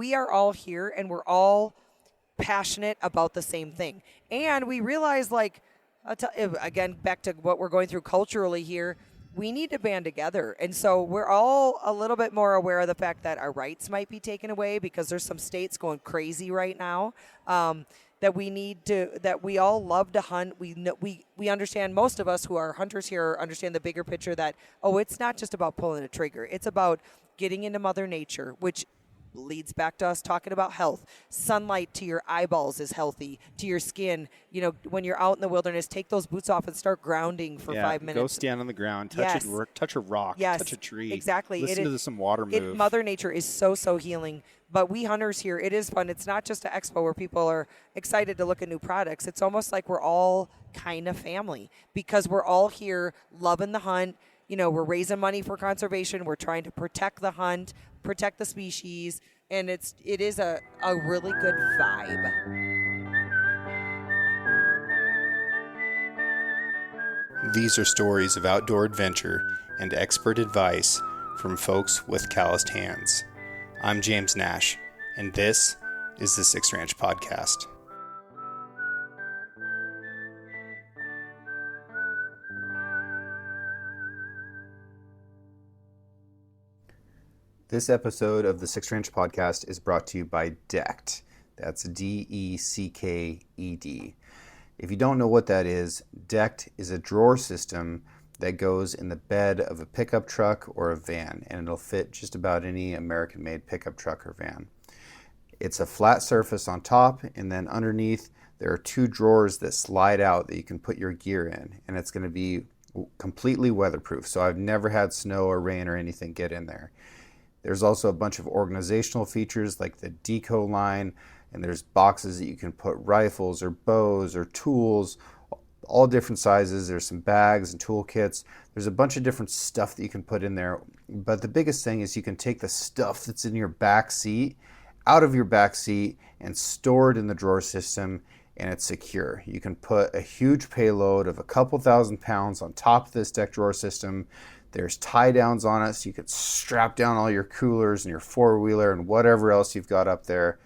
we are all here and we're all passionate about the same thing. And we realize, like, again, back to what we're going through culturally here, we need to band together. And so we're all a little bit more aware of the fact that our rights might be taken away because there's some states going crazy right now. That we all love to hunt. We understand, most of us who are hunters here understand the bigger picture that, it's not just about pulling a trigger. It's about getting into Mother Nature, which leads back to us talking about health. Sunlight to your eyeballs is healthy, to your skin. When you're out in the wilderness, take those boots off and start grounding for 5 minutes. Go stand on the ground, touch a rock, touch a tree. Exactly. Listen to some water move. Mother Nature is so, so healing. But we hunters here, it is fun. It's not just an expo where people are excited to look at new products. It's almost like we're all kind of family because we're all here loving the hunt. We're raising money for conservation. We're trying to protect the hunt, protect the species, and it is a really good vibe. These are stories of outdoor adventure and expert advice from folks with calloused hands. I'm James Nash, and this is the Six Ranch Podcast. This episode of the Six Ranch Podcast is brought to you by Decked. That's Decked. If you don't know what that is, Decked is a drawer system that goes in the bed of a pickup truck or a van, and it'll fit just about any American-made pickup truck or van. It's a flat surface on top, and then underneath there are 2 drawers that slide out that you can put your gear in, and it's going to be completely weatherproof. So I've never had snow or rain or anything get in there. There's also a bunch of organizational features like the deco line, and there's boxes that you can put rifles or bows or tools, all different sizes. There's some bags and toolkits. There's a bunch of different stuff that you can put in there. But the biggest thing is you can take the stuff that's in your back seat out of your back seat and store it in the drawer system, and it's secure. You can put a huge payload of a couple thousand pounds on top of this deck drawer system. There's tie downs on it, so you could strap down all your coolers and your four-wheeler and whatever else you've got up there.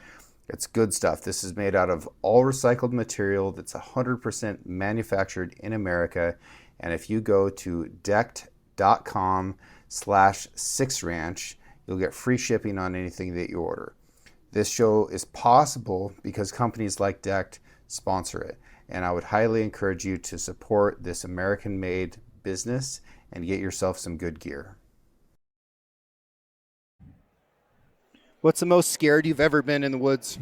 It's good stuff. This is made out of all recycled material that's 100% manufactured in America. And if you go to decked.com/sixranch, you'll get free shipping on anything that you order. This show is possible because companies like Decked sponsor it. And I would highly encourage you to support this American-made business and get yourself some good gear. What's the most scared you've ever been in the woods?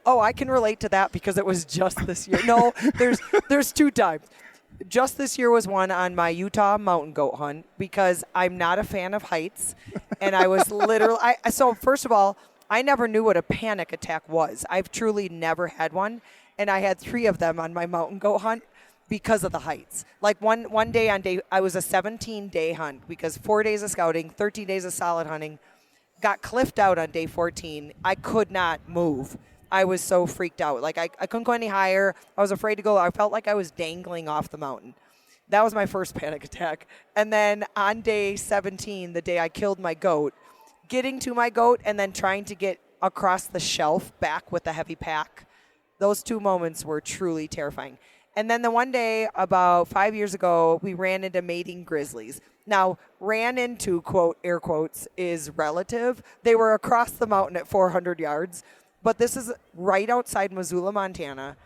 I can relate to that because it was just this year. No, there's 2 times. Just this year was one on my Utah mountain goat hunt because I'm not a fan of heights. And I was literally, so first of all, I never knew what a panic attack was. I've truly never had one. And I had 3 of them on my mountain goat hunt because of the heights. Like one day I was a 17-day hunt because 4 days of scouting, 13 days of solid hunting, got cliffed out on day 14. I could not move. I was so freaked out. Like I couldn't go any higher. I was afraid to go. I felt like I was dangling off the mountain. That was my first panic attack. And then on day 17, the day I killed my goat, getting to my goat and then trying to get across the shelf back with the heavy pack, those 2 moments were truly terrifying. And then the one day about 5 years ago, we ran into mating grizzlies. Now, ran into, quote, air quotes, is relative. They were across the mountain at 400 yards. But this is right outside Missoula, Montana.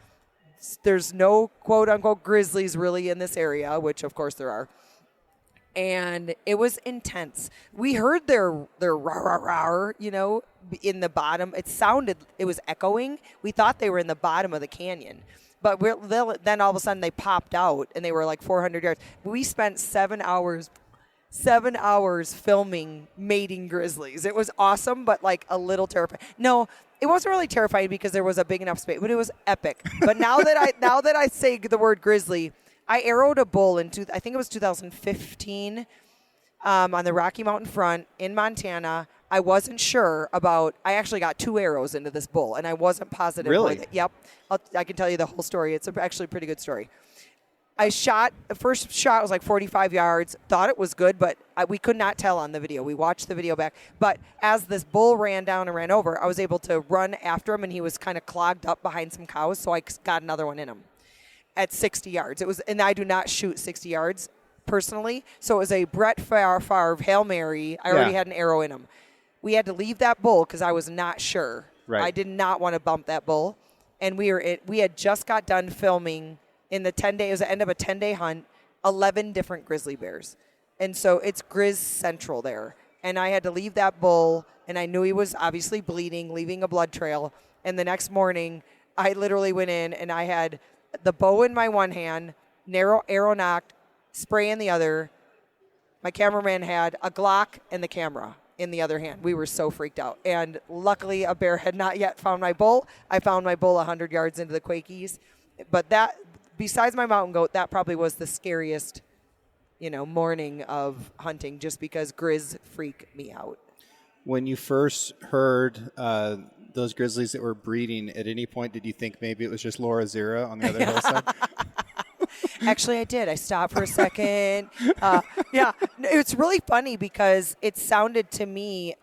There's no, quote, unquote, grizzlies really in this area, which, of course, there are. And it was intense. We heard their rah-rah-rah, in the bottom. It was echoing. We thought they were in the bottom of the canyon. But then all of a sudden they popped out and they were like 400 yards. We spent 7 hours filming mating grizzlies. It was awesome, but like a little terrifying. No, it wasn't really terrifying because there was a big enough space, but it was epic. But now that I say the word grizzly, I arrowed a bull I think it was 2015 on the Rocky Mountain front in Montana. I wasn't sure I actually got 2 arrows into this bull, and I wasn't positive. Really? Yep. I can tell you the whole story. It's actually a pretty good story. I shot, the first shot was like 45 yards, thought it was good, but we could not tell on the video. We watched the video back. But as this bull ran down and ran over, I was able to run after him, and he was kind of clogged up behind some cows, so I got another one in him at 60 yards. It was, and I do not shoot 60 yards personally, so it was a Brett Favre Hail Mary. I already had an arrow in him. We had to leave that bull because I was not sure. Right. I did not want to bump that bull, and we had just got done filming. In the 10-day, it was the end of a 10-day hunt, 11 different grizzly bears. And so it's Grizz Central there. And I had to leave that bull, and I knew he was obviously bleeding, leaving a blood trail. And the next morning, I literally went in, and I had the bow in my one hand, narrow arrow nocked, spray in the other. My cameraman had a Glock and the camera in the other hand. We were so freaked out. And luckily, a bear had not yet found my bull. I found my bull 100 yards into the Quakies. But that... Besides my mountain goat, that probably was the scariest, morning of hunting, just because grizz freak me out. When you first heard those grizzlies that were breeding, at any point did you think maybe it was just Laura Zira on the other hillside? Actually, I did. I stopped for a second. It's really funny because it sounded to me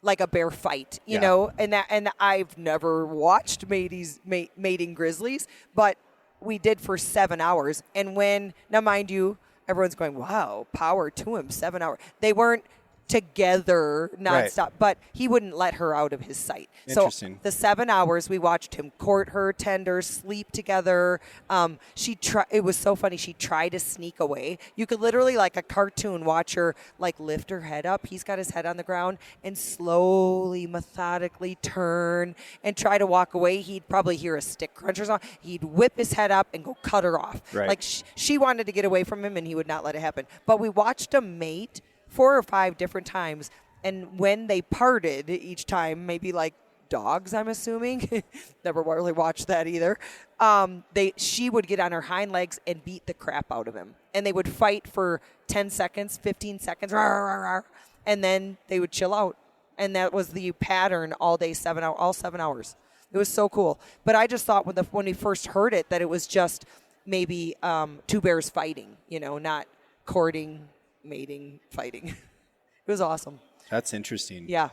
like a bear fight, you know, and I've never watched mating grizzlies, but we did for 7 hours. And now mind you, everyone's going, wow, power to him, 7 hours. They weren't together nonstop, but he wouldn't let her out of his sight. Interesting. So the 7 hours we watched him court her, tender, sleep together. It was so funny. She tried to sneak away. You could literally, like a cartoon, watch her like lift her head up. He's got his head on the ground and slowly, methodically turn and try to walk away. He'd probably hear a stick crunch or something. He'd whip his head up and go cut her off. Right. Like she wanted to get away from him, and he would not let it happen. But we watched him mate 4 or 5 different times, and when they parted each time, maybe like dogs, I'm assuming, never really watched that either, she would get on her hind legs and beat the crap out of him, and they would fight for 10 seconds, 15 seconds, and then they would chill out, and that was the pattern all day, all 7 hours. It was so cool. But I just thought when we first heard it that it was just maybe 2 bears fighting, not courting, mating, fighting. It was awesome. That's interesting. Yeah.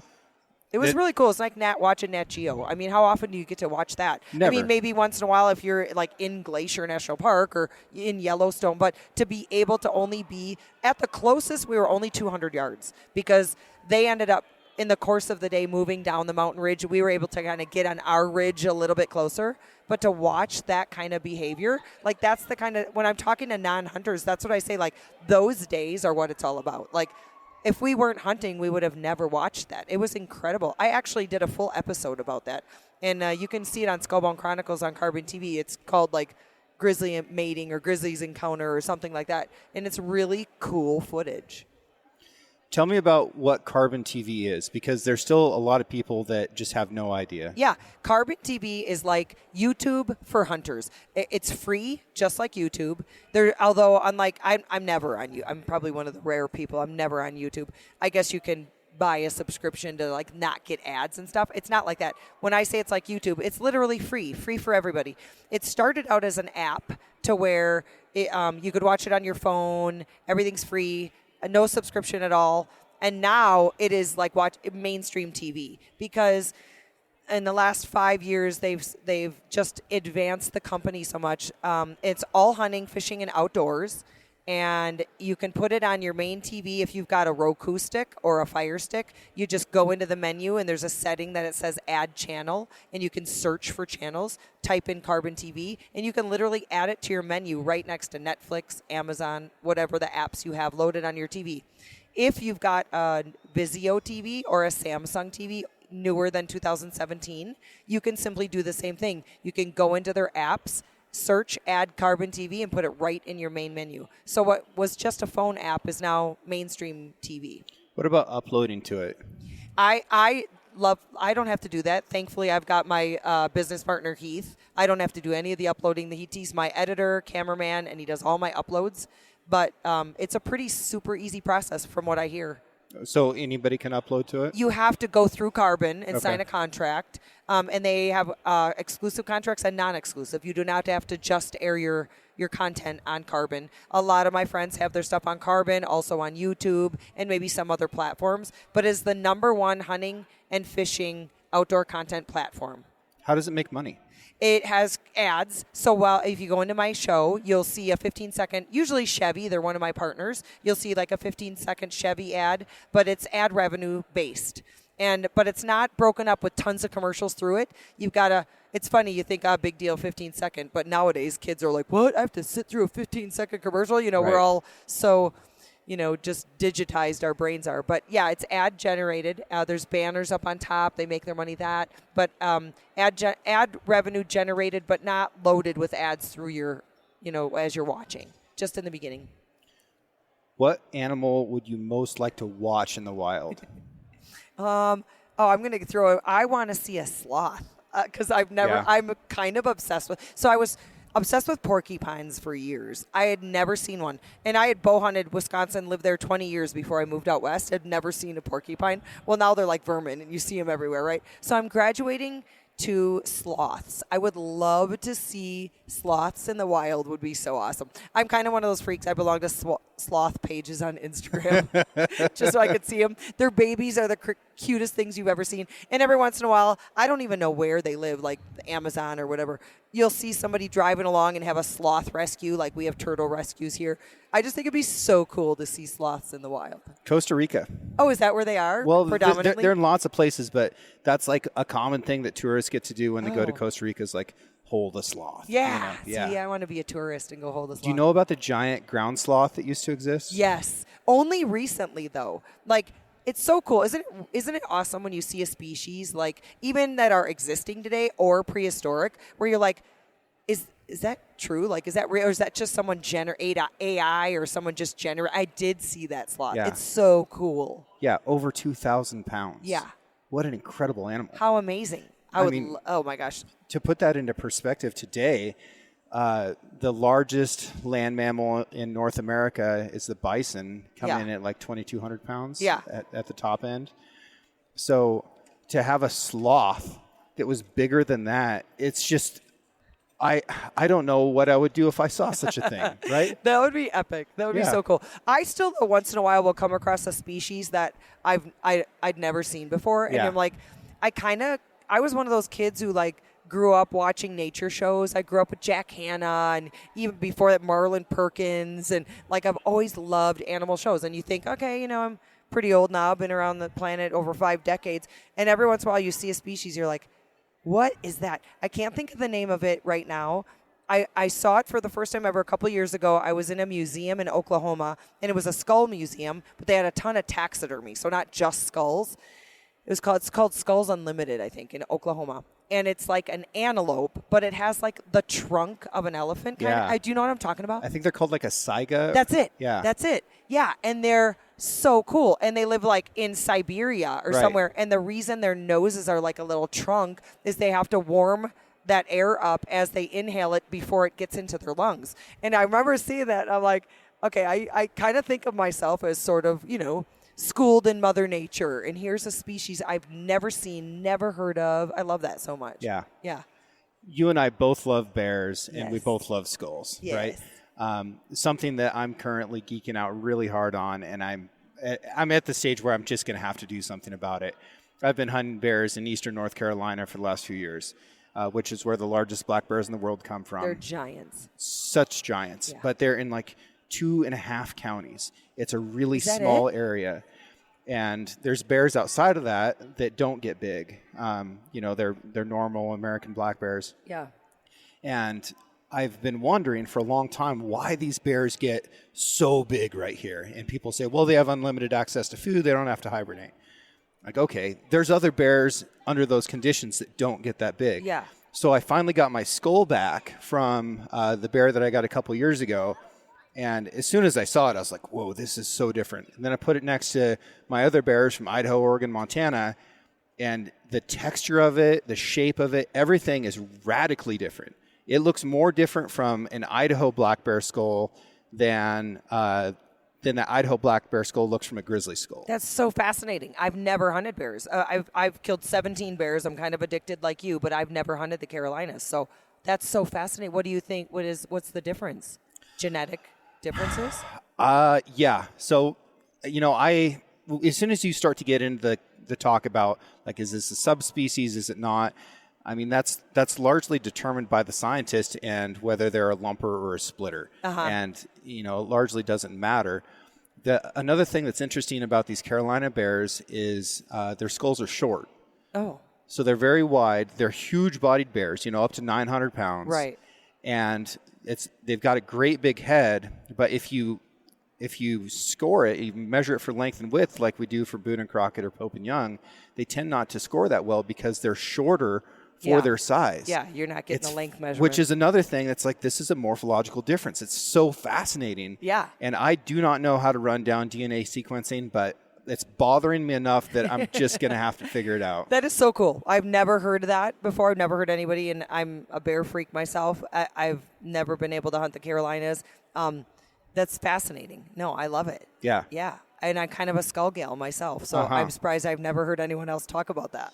It was really cool. It's like watching Nat Geo. I mean, how often do you get to watch that? Never. I mean, maybe once in a while if you're like in Glacier National Park or in Yellowstone, but to be able to only be at the closest, we were only 200 yards because they ended up in the course of the day moving down the mountain ridge. We were able to kind of get on our ridge a little bit closer. But to watch that kind of behavior, like that's the kind of, when I'm talking to non-hunters, that's what I say, like those days are what it's all about. Like if we weren't hunting, we would have never watched that. It was incredible. I actually did a full episode about that. And you can see it on Skullbone Chronicles on Carbon TV. It's called like Grizzly Mating or Grizzlies Encounter or something like that. And it's really cool footage. Tell me about what Carbon TV is, because there's still a lot of people that just have no idea. Yeah, Carbon TV is like YouTube for hunters. It's free, just like YouTube. Although, unlike, I'm never on YouTube. I'm probably one of the rare people. I'm never on YouTube. I guess you can buy a subscription to like not get ads and stuff. It's not like that. When I say it's like YouTube, it's literally free for everybody. It started out as an app to where you could watch it on your phone. Everything's free. No subscription at all. And now it is like watch mainstream TV because in the last 5 years they've just advanced the company so much. It's all hunting, fishing, and outdoors. And you can put it on your main TV if you've got a Roku stick or a Fire Stick. You just go into the menu and there's a setting that it says add channel, and you can search for channels, type in Carbon TV, and you can literally add it to your menu right next to Netflix, Amazon, whatever the apps you have loaded on your TV. If you've got a Vizio TV or a Samsung TV, newer than 2017, you can simply do the same thing. You can go into their apps, search add Carbon TV, and put it right in your main menu. So what was just a phone app is now mainstream TV. What about uploading to it? I don't have to do that. Thankfully, I've got my business partner, Heath. I don't have to do any of the uploading. He's my editor, cameraman, and he does all my uploads. But it's a pretty super easy process from what I hear. So anybody can upload to it? You have to go through Carbon and Okay. sign a contract, and they have exclusive contracts and non-exclusive. You do not have to just air your content on Carbon. A lot of my friends have their stuff on Carbon, also on YouTube, and maybe some other platforms, but is the #1 hunting and fishing outdoor content platform. How does it make money? It has ads. So if you go into my show, you'll see a 15-second, usually Chevy, they're one of my partners. You'll see like a 15-second Chevy ad, but it's ad revenue based. But it's not broken up with tons of commercials through it. You've got to, it's funny, you think, big deal, 15-second. But nowadays, kids are like, what? I have to sit through a 15-second commercial? We're Right. all so, just digitized our brains are. But yeah, it's ad generated. There's banners up on top. They make their money that. But ad revenue generated, but not loaded with ads through your, as you're watching, just in the beginning. What animal would you most like to watch in the wild? I'm going to throw. I want to see a sloth because I've never. Yeah. I'm kind of obsessed with. So I was obsessed with porcupines for years. I had never seen one, and I had bow hunted Wisconsin, lived there 20 years before I moved out west. Had never seen a porcupine. Well, now they're like vermin, and you see them everywhere, right? So I'm graduating to sloths. I would love to see sloths in the wild. Would be so awesome. I'm kind of one of those freaks. I belong to sloth pages on Instagram just so I could see them. Their babies are the cutest things you've ever seen. And every once in a while, I don't even know where they live, like the Amazon or whatever. You'll see somebody driving along and have a sloth rescue, like we have turtle rescues here. I just think it'd be so cool to see sloths in the wild. Costa Rica. Oh, is that where they are? Well, predominantly. they're in lots of places, but that's like a common thing that tourists get to do when they go to Oh. Costa Rica is like hold a sloth. Yeah. Yeah. See, I want to be a tourist and go hold a sloth. Do you know about the giant ground sloth that used to exist? Yes. Only recently, though. Like, it's so cool. Isn't it awesome when you see a species, like, even that are existing today or prehistoric, where you're like, is that true? Like, is that real? Or is that just someone generate AI or someone just generate? I did see that sloth. Yeah. It's so cool. Yeah, over 2,000 pounds. Yeah. What an incredible animal. How amazing. Oh, my gosh. To put that into perspective today, the largest land mammal in North America is the bison, coming in at like 2,200 pounds at the top end. So to have a sloth that was bigger than that, it's just, I don't know what I would do if I saw such a thing, right? That would be epic. That would be so cool. I still, once in a while, will come across a species that I'd never seen before. And I'm like, I was one of those kids who like grew up watching nature shows. I grew up with Jack Hanna and even before that Marlon Perkins. And like, I've always loved animal shows. And you think, okay, I'm pretty old now. I've been around the planet over 5 decades. And every once in a while you see a species, you're like, what is that? I can't think of the name of it right now. I saw it for the first time ever a couple of years ago. I was in a museum in Oklahoma, and it was a skull museum, but they had a ton of taxidermy, so not just skulls. It's called Skulls Unlimited, I think, in Oklahoma. And it's like an antelope, but it has like the trunk of an elephant. Do you know what I'm talking about? I think they're called like a saiga. That's it. Yeah. That's it. Yeah. And they're so cool. And they live like in Siberia or somewhere. And the reason their noses are like a little trunk is they have to warm that air up as they inhale it before it gets into their lungs. And I remember seeing that. And I'm like, okay, I kind of think of myself as sort of, schooled in Mother Nature. And here's a species I've never seen, never heard of. I love that so much. Yeah. Yeah. You and I both love bears, and Yes. we both love skulls, Yes. right? Something that I'm currently geeking out really hard on, and I'm at the stage where I'm just going to have to do something about it. I've been hunting bears in eastern North Carolina for the last few years, which is where the largest black bears in the world come from. They're giants. Such giants, Yeah. but they're in like 2.5 counties. It's a really Is that small it? area. And there's bears outside of that don't get big. They're normal American black bears. Yeah. And I've been wondering for a long time why these bears get so big right here. And people say, well, they have unlimited access to food. They don't have to hibernate. Like, okay, there's other bears under those conditions that don't get that big. Yeah. So I finally got my skull back from the bear that I got a couple years ago. And as soon as I saw it, I was like, whoa, this is so different. And then I put it next to my other bears from Idaho, Oregon, Montana. And the texture of it, the shape of it, everything is radically different. It looks more different from an Idaho black bear skull than than the Idaho black bear skull looks from a grizzly skull. That's so fascinating. I've never hunted bears. I've killed 17 bears. I'm kind of addicted like you, but I've never hunted the Carolinas. So that's so fascinating. What do you think? What's the difference? Genetic differences? Yeah. So, as soon as you start to get into the talk about, like, is this a subspecies? Is it not? I mean, that's largely determined by the scientist and whether they're a lumper or a splitter. And, it largely doesn't matter. Another thing that's interesting about these Carolina bears is their skulls are short. Oh. So they're very wide. They're huge-bodied bears, up to 900 pounds. Right. And they've got a great big head, but if you score it, you measure it for length and width like we do for Boone and Crockett or Pope and Young, they tend not to score that well because they're shorter for their size. Yeah, you're not getting the length measurement. Which is another thing that's like, this is a morphological difference. It's so fascinating. Yeah. And I do not know how to run down DNA sequencing, but it's bothering me enough that I'm just going to have to figure it out. That is so cool. I've never heard that before. I've never heard anybody, and I'm a bear freak myself. I've never been able to hunt the Carolinas. That's fascinating. No, I love it. Yeah. Yeah. And I'm kind of a skull gal myself, so I'm surprised I've never heard anyone else talk about that.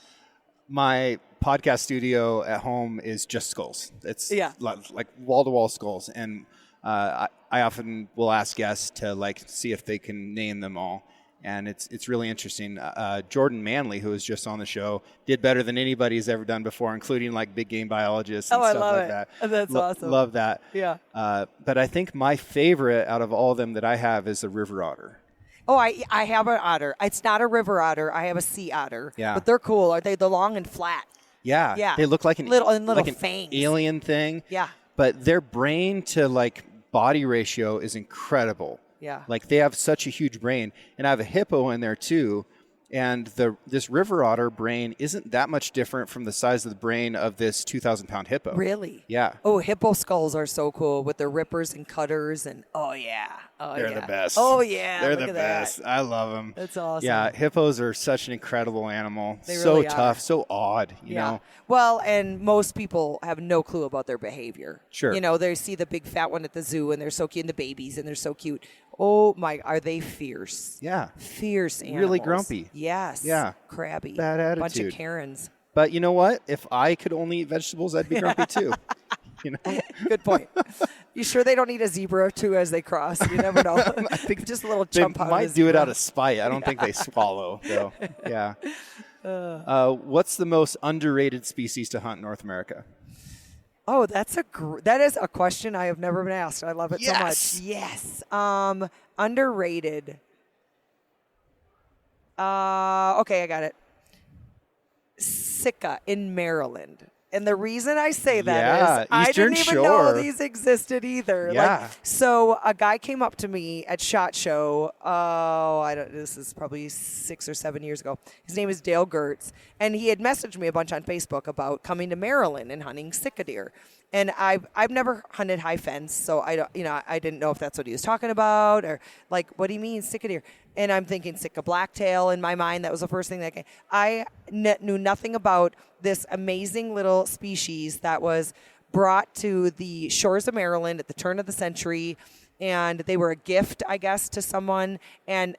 My podcast studio at home is just skulls. It's like wall-to-wall skulls. And I often will ask guests to see if they can name them all. And it's really interesting. Jordan Manley, who was just on the show, did better than anybody's ever done before, including big game biologists and stuff like that. That's awesome. Love that. Yeah. But I think my favorite out of all of them that I have is the river otter. Oh, I have an otter. It's not a river otter. I have a sea otter. Yeah. But they're cool. Are they the long and flat? Yeah. Yeah. They look like an little an fangs. alien thing. Yeah. But their brain to body ratio is incredible. Yeah. They have such a huge brain. And I have a hippo in there too. And this river otter brain isn't that much different from the size of the brain of this 2,000-pound hippo. Really? Yeah. Oh, hippo skulls are so cool with their rippers and cutters and They're the best. Oh yeah, they're look the at best. That. I love them. That's awesome. Yeah, hippos are such an incredible animal. They so really tough, are. so odd. You know. Well, and most people have no clue about their behavior. Sure. They see the big fat one at the zoo and they're so cute, and the babies and they're so cute. Oh my, are they fierce? Yeah. Fierce animals. Really grumpy. Yes. Yeah. Crabby. Bad attitude. Bunch of Karens. But you know what? If I could only eat vegetables, I'd be grumpy too. Good point. You sure they don't eat a zebra too as they cross? You never know. I think just a little chump. They might do it out of spite. I don't think they swallow though. Yeah. What's the most underrated species to hunt in North America? Oh, that is a question I have never been asked. I love it so much. Yes. Underrated. Okay, I got it. Sitka in Maryland. And the reson I say that is I didn't even know these existed either. Yeah. So a guy came up to me at SHOT Show. This is probably 6 or 7 years ago. His name is Dale Gertz, and he had messaged me a bunch on Facebook about coming to Maryland and hunting Sitka deer. And I've never hunted high fence, so I didn't know if that's what he was talking about or what do you mean Sitka deer? And I'm thinking Sitka blacktail in my mind. That was the first thing that came. I knew nothing about this amazing little species that was brought to the shores of Maryland at the turn of the century. And they were a gift, I guess, to someone. And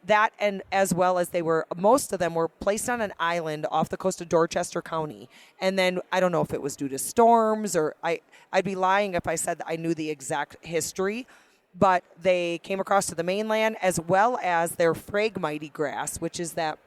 as well as most of them were placed on an island off the coast of Dorchester County. And then I don't know if it was due to storms or I'd be lying if I said that I knew the exact history. But they came across to the mainland, as well as their Phragmite grass, which is that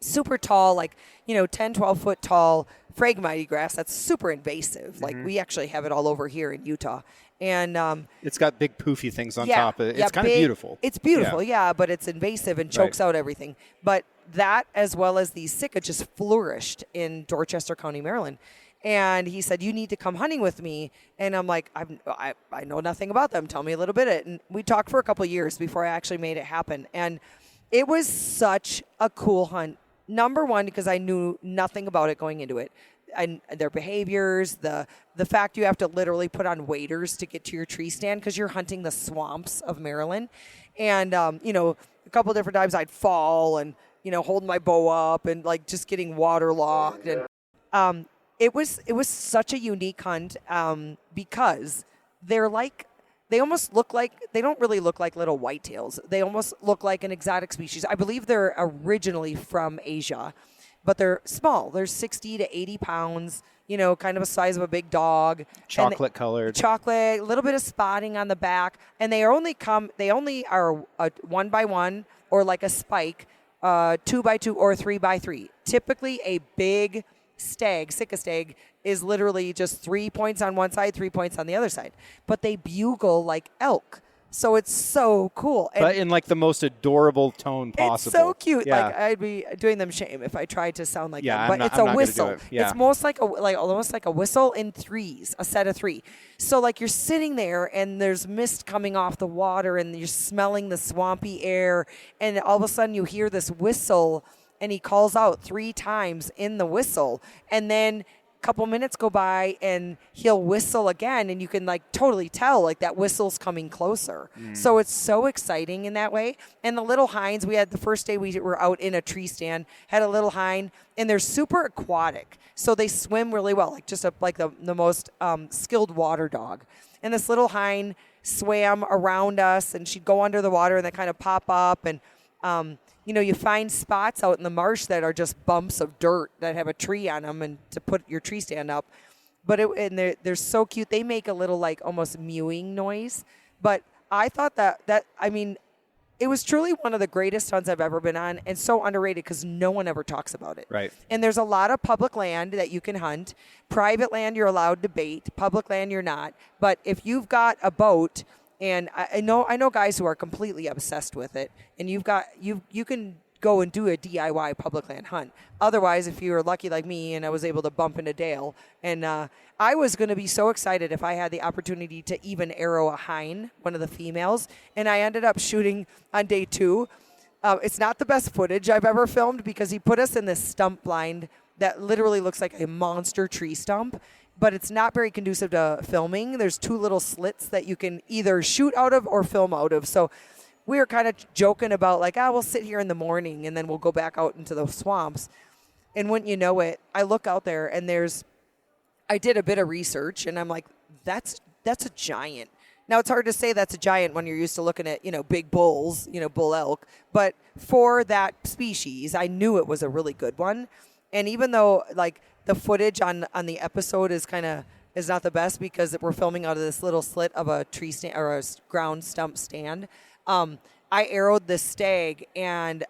super tall, 10, 12 foot tall Phragmite grass that's super invasive. Mm-hmm. We actually have it all over here in Utah. And it's got big poofy things on top of it. It's kind of beautiful. It's beautiful, but it's invasive and chokes out everything. But that, as well as the Sitka, just flourished in Dorchester County, Maryland. And he said, you need to come hunting with me. And I'm like, I know nothing about them. Tell me a little bit. And we talked for a couple of years before I actually made it happen. And it was such a cool hunt. Number one, because I knew nothing about it going into it. And their behaviors, the fact you have to literally put on waders to get to your tree stand because you're hunting the swamps of Maryland. And, a couple of different times I'd fall and, holding my bow up and just getting waterlogged. It was such a unique hunt because they're they almost look like, they don't really look like little whitetails. They almost look like an exotic species. I believe they're originally from Asia, but they're small. They're 60 to 80 pounds, kind of a size of a big dog. Chocolate colored. Chocolate, a little bit of spotting on the back. And they only are a 1x1 or like a spike, 2x2 or 3x3. Typically a big stag, Sitka stag, is literally just 3 points on one side, 3 points on the other side. But they bugle like elk. So it's so cool. And but in like the most adorable tone possible. It's so cute. Yeah. Like I'd be doing them shame if I tried to sound like them. But I'm not a whistle. Gonna do it. Yeah. It's almost like a whistle in threes, a set of three. So like you're sitting there and there's mist coming off the water and you're smelling the swampy air, and all of a sudden you hear this whistle, and he calls out 3 times in the whistle, and then couple minutes go by and he'll whistle again, and you can like totally tell like that whistle's coming closer. So it's so exciting in that way. And the little hinds, we had the first day we were out in a tree stand, had a little hind, and they're super aquatic, so they swim really well, like just like the most skilled water dog. And this little hind swam around us, and she'd go under the water and then kind of pop up, and you find spots out in the marsh that are just bumps of dirt that have a tree on them, and to put your tree stand up. But they're so cute. They make a little like almost mewing noise. But I thought it was truly one of the greatest hunts I've ever been on, and so underrated because no one ever talks about it. Right. And there's a lot of public land that you can hunt. Private land you're allowed to bait. Public land you're not. But if you've got a boat, and I know guys who are completely obsessed with it, and you can go and do a DIY public land hunt. Otherwise, if you were lucky like me and I was able to bump into Dale, and I was going to be so excited if I had the opportunity to even arrow a hind, one of the females, and I ended up shooting on day 2. It's not the best footage I've ever filmed because he put us in this stump blind that literally looks like a monster tree stump, but it's not very conducive to filming. There's 2 little slits that you can either shoot out of or film out of. So we were kind of joking about like, we'll sit here in the morning and then we'll go back out into the swamps. And wouldn't you know it, I look out there and I did a bit of research and I'm like, that's a giant. Now it's hard to say that's a giant when you're used to looking at, big bulls, bull elk. But for that species, I knew it was a really good one. And even though like the footage on the episode is not the best because we're filming out of this little slit of a tree stand or a ground stump stand, I arrowed this stag and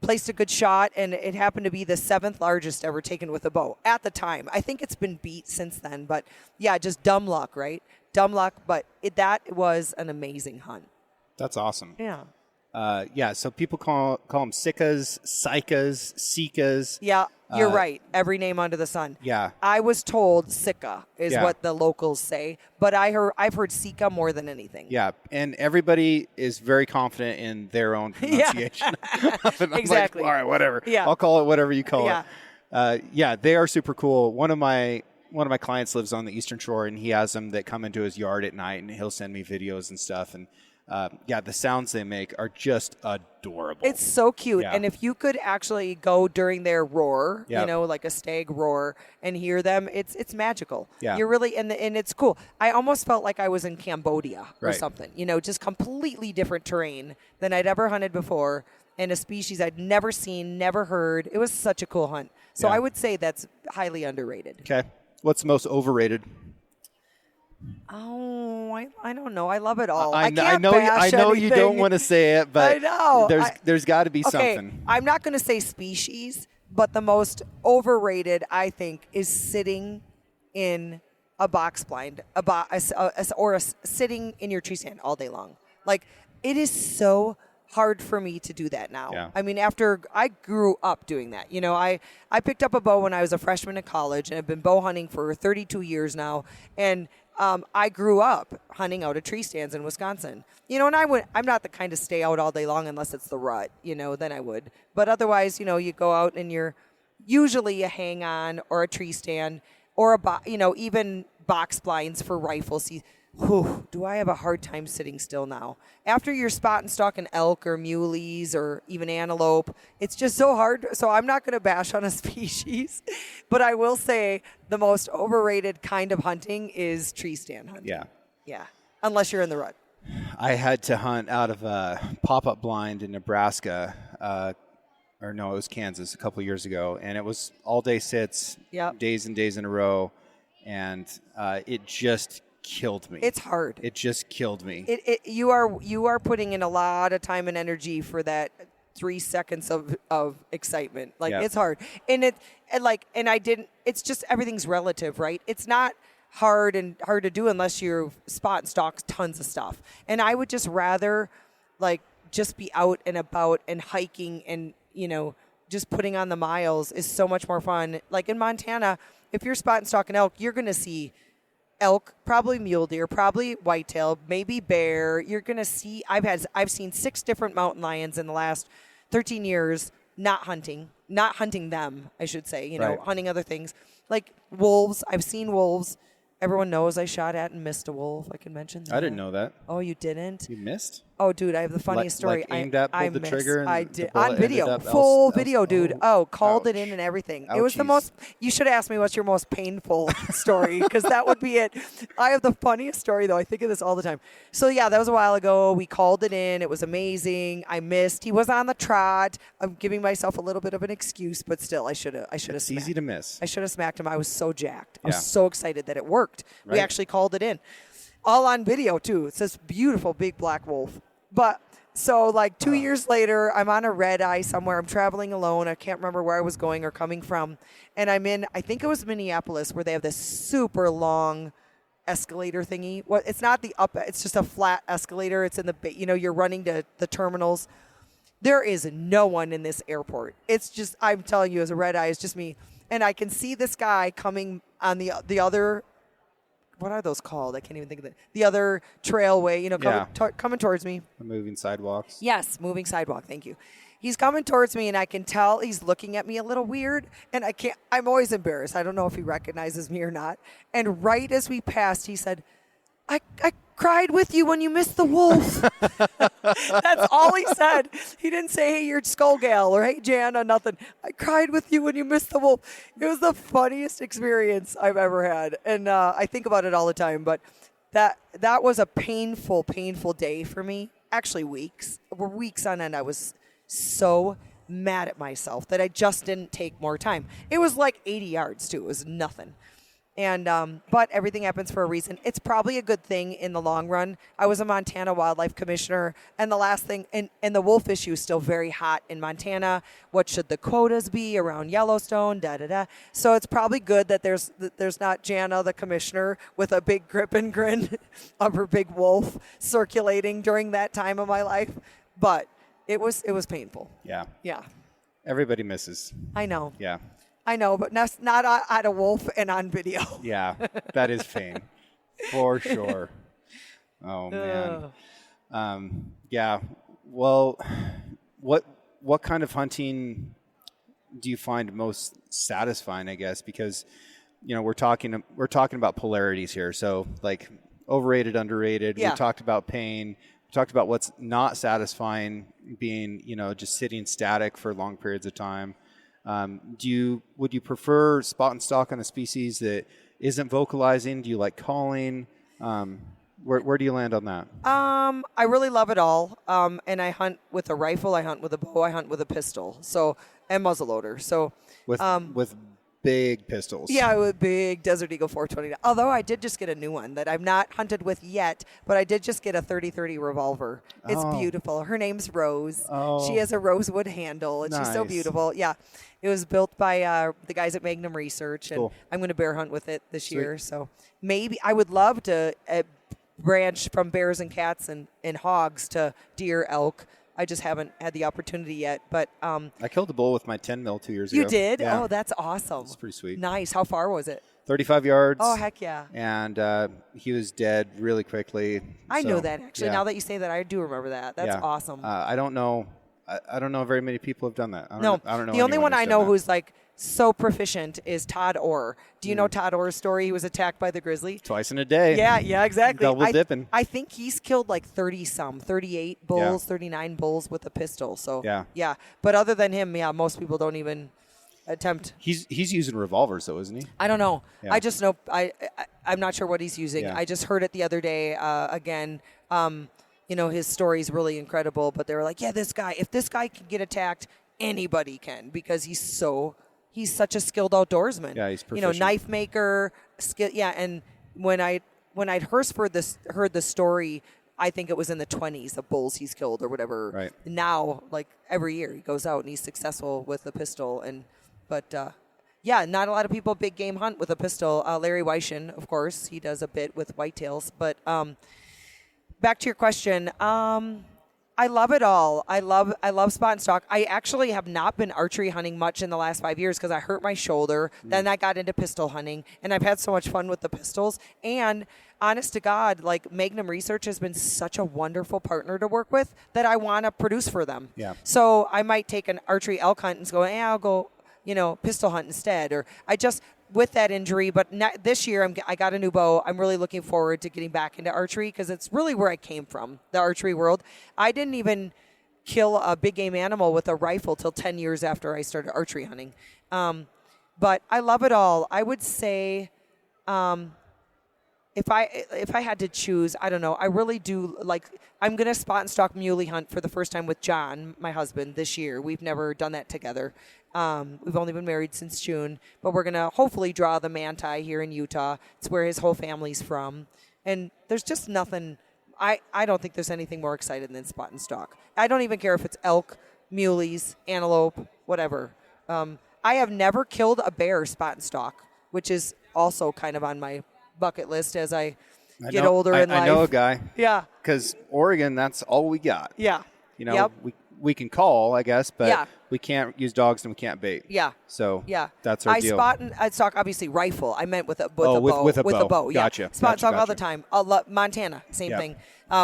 placed a good shot, and it happened to be the 7th largest ever taken with a bow at the time. I think it's been beat since then, but yeah, just dumb luck, right? Dumb luck, but that was an amazing hunt. That's awesome. Yeah. So people call them Sitkas, Sikas, Sikas. Yeah, you're right. Every name under the sun. Yeah. I was told Sitka is what the locals say, but I've heard Sika more than anything. Yeah, and everybody is very confident in their own pronunciation. Exactly. Like, all right, whatever. Yeah. I'll call it whatever you call it. They are super cool. One of my clients lives on the Eastern Shore, and he has them that come into his yard at night, and he'll send me videos and stuff. And the sounds they make are just adorable. It's so cute. Yeah. And if you could actually go during their roar, like a stag roar, and hear them, it's magical. Yeah. You're really, and it's cool. I almost felt like I was in Cambodia or Right. something, just completely different terrain than I'd ever hunted before, and a species I'd never seen, never heard. It was such a cool hunt. So Yeah. I would say that's highly underrated. Okay. What's the most overrated? Oh, I don't know. I love it all. I I can't know bash you don't anything. want to say it, but I know. there's got to be Okay, something. I'm not going to say species, but the most overrated, I think, is sitting in a box blind, sitting in your tree stand all day long. Like, it is so hard for me to do that now. Yeah. I mean, after I grew up doing that, I picked up a bow when I was a freshman in college, and I've been bow hunting for 32 years now. And I grew up hunting out of tree stands in Wisconsin. And I'm not the kind to stay out all day long unless it's the rut, then I would. But otherwise, you go out and you're usually a hang on or a tree stand or even box blinds for rifles. Do I have a hard time sitting still now? After you're spot and stalking elk or muleys or even antelope, it's just so hard. So I'm not going to bash on a species, but I will say the most overrated kind of hunting is tree stand hunting. Yeah. Yeah. unless you're in the rut. I had to hunt out of a pop-up blind in Nebraska, it was Kansas a couple of years ago, and it was all-day sits, days and days in a row, and it just killed me. It's hard. It just killed me. You are putting in a lot of time and energy for that 3 seconds of excitement. Like it's hard, and it's just everything's relative, right? It's not hard to do unless you spot and stalk tons of stuff. And I would just rather just be out and about and hiking and just putting on the miles is so much more fun. Like in Montana, if you're spot and stalking elk, you're going to see elk, probably mule deer, probably whitetail, maybe bear. You're going to see, I've seen 6 different mountain lions in the last 13 years, not hunting them, I should say, hunting other things. Like wolves, I've seen wolves. Everyone knows I shot at and missed a wolf. I can mention that. I didn't know that. Oh, you didn't? You missed? Oh, dude, I have the funniest story. Aimed at, pulled the trigger, and I did the bullet on video, ended up full video, dude. Called ouch. it in and everything. Ouchies. It was the most. You should have asked me what's your most painful story, because that would be it. I have the funniest story though. I think of this all the time. So yeah, that was a while ago. We called it in. It was amazing. I missed. He was on the trot. I'm giving myself a little bit of an excuse, but still, I should have. It's easy to miss. I should have smacked him. I was so jacked. I Yeah. was so excited that it worked. Right. We actually called it in. All on video, too. It's this beautiful big black wolf. But so 2 years later, I'm on a red eye somewhere. I'm traveling alone. I can't remember where I was going or coming from. And I'm in, I think it was Minneapolis, where they have this super long escalator thingy. Well, it's not the up, it's just a flat escalator. It's in the, you're running to the terminals. There is no one in this airport. It's just, I'm telling you, as a red eye, it's just me. And I can see this guy coming on the other, what are those called? I can't even think of it. The other trailway, coming towards me. The moving sidewalks. Yes, moving sidewalk. Thank you. He's coming towards me, and I can tell he's looking at me a little weird, and I'm always embarrassed. I don't know if he recognizes me or not. And right as we passed, he said, I cried with you when you missed the wolf. That's all he said. He didn't say, hey, you're Skull Gal, or hey, Jana, nothing. I cried with you when you missed the wolf. It was the funniest experience I've ever had. And I think about it all the time. But that was a painful, painful day for me. Actually, weeks on end. I was so mad at myself that I just didn't take more time. It was like 80 yards, too. It was nothing. And but everything happens for a reason. It's probably a good thing in the long run. I was a Montana wildlife commissioner, and the last thing, and the wolf issue is still very hot in Montana. What should the quotas be around Yellowstone? So it's probably good that there's not Jana, the commissioner, with a big grip and grin of her big wolf circulating during that time of my life. But it was painful. Yeah. Yeah. Everybody misses. I know. Yeah. I know, but not at a wolf and on video. Yeah, that is pain, for sure. Oh man. Yeah. Well, what kind of hunting do you find most satisfying? I guess because we're talking about polarities here. So like overrated, underrated. Yeah. We talked about pain. We talked about what's not satisfying, being just sitting static for long periods of time. Would you prefer spot and stalk on a species that isn't vocalizing? Do you like calling? Where do you land on that? I really love it all. And I hunt with a rifle, I hunt with a bow, I hunt with a pistol. So, and muzzleloader. So with big pistols. Yeah, with big Desert Eagle 420. Although I did just get a new one that I've not hunted with yet, but I did just get a 30-30 revolver. It's beautiful. Her name's Rose. Oh. She has a rosewood handle, and she's so beautiful. Yeah. It was built by the guys at Magnum Research, and I'm going to bear hunt with it this year. So maybe I would love to branch from bears and cats and hogs to deer, elk. I just haven't had the opportunity yet. But I killed a bull with my 10 mil 2 years ago. You did? Yeah. Oh, that's awesome. It's pretty sweet. Nice. How far was it? 35 yards. Oh, heck yeah. And he was dead really quickly. I know that, actually. Yeah. Now that you say that, I do remember that. That's awesome. I don't know. I don't know very many people have done that. I don't know. The only one I know who's like so proficient is Todd Orr. Do you know Todd Orr's story? He was attacked by the grizzly. Twice in a day. Yeah, exactly. Double dipping. I think he's killed like 38 bulls, 39 bulls with a pistol. So yeah. But other than him, most people don't even. attempt. He's using revolvers though, isn't he? I don't know. Yeah. I just know I'm not sure what he's using. Yeah. I just heard it the other day. Again, his story is really incredible. But they were like, yeah, if this guy can get attacked, anybody can, because he's such a skilled outdoorsman. Yeah, he's proficient. Knife maker, skill. Yeah, and when I'd heard the story, I think it was in the 20s of bulls he's killed or whatever. Right. Now, like every year, he goes out and he's successful with a pistol. But not a lot of people big game hunt with a pistol. Larry Weishin, of course, he does a bit with whitetails. But back to your question. I love it all. I love spot and stock. I actually have not been archery hunting much in the last 5 years because I hurt my shoulder. Then I got into pistol hunting, and I've had so much fun with the pistols. And honest to God, like Magnum Research has been such a wonderful partner to work with that I want to produce for them. Yeah. So I might take an archery elk hunt and go, I'll go, pistol hunt instead. Or I just, with that injury, but this year I got a new bow. I'm really looking forward to getting back into archery because it's really where I came from, the archery world. I didn't even kill a big game animal with a rifle till 10 years after I started archery hunting. But I love it all. I would say if I had to choose, I don't know. I really do I'm going to spot and stalk muley hunt for the first time with John, my husband, this year. We've never done that together. We've only been married since June, but we're going to hopefully draw the Manti here in Utah. It's where his whole family's from. And there's just nothing, I don't think there's anything more exciting than spot and stalk. I don't even care if it's elk, muleys, antelope, whatever. I have never killed a bear spot and stalk, which is also kind of on my bucket list as I get older in life. I know a guy. Yeah. Because Oregon, that's all we got. Yeah. Yep. We can call, I guess, but we can't use dogs and we can't bait. Yeah. So that's our deal. I stalk, obviously, rifle. I meant with a bow. With a bow. Yeah. Gotcha. Spot and stalk all the time. Montana, same thing.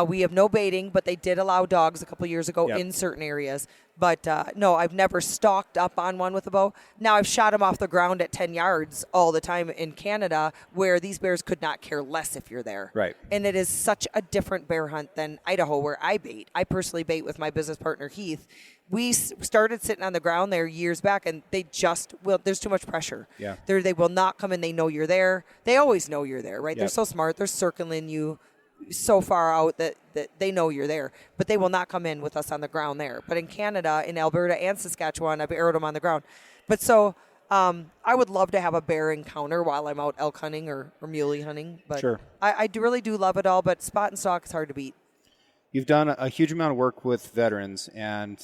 We have no baiting, but they did allow dogs a couple years ago in certain areas. But no, I've never stalked up on one with a bow. Now, I've shot them off the ground at 10 yards all the time in Canada, where these bears could not care less if you're there. Right. And it is such a different bear hunt than Idaho, where I bait. I personally bait with my business partner, Heath. We started sitting on the ground there years back, and they there's too much pressure. Yeah. They will not come in. They know you're there. They always know you're there, right? Yep. They're so smart. They're circling you so far out that they know you're there, but they will not come in with us on the ground there. But in Canada, in Alberta and Saskatchewan, I've arrowed them on the ground. But so I would love to have a bear encounter while I'm out elk hunting or muley hunting. But sure. I really do love it all, but spot and stalk is hard to beat. You've done a huge amount of work with veterans and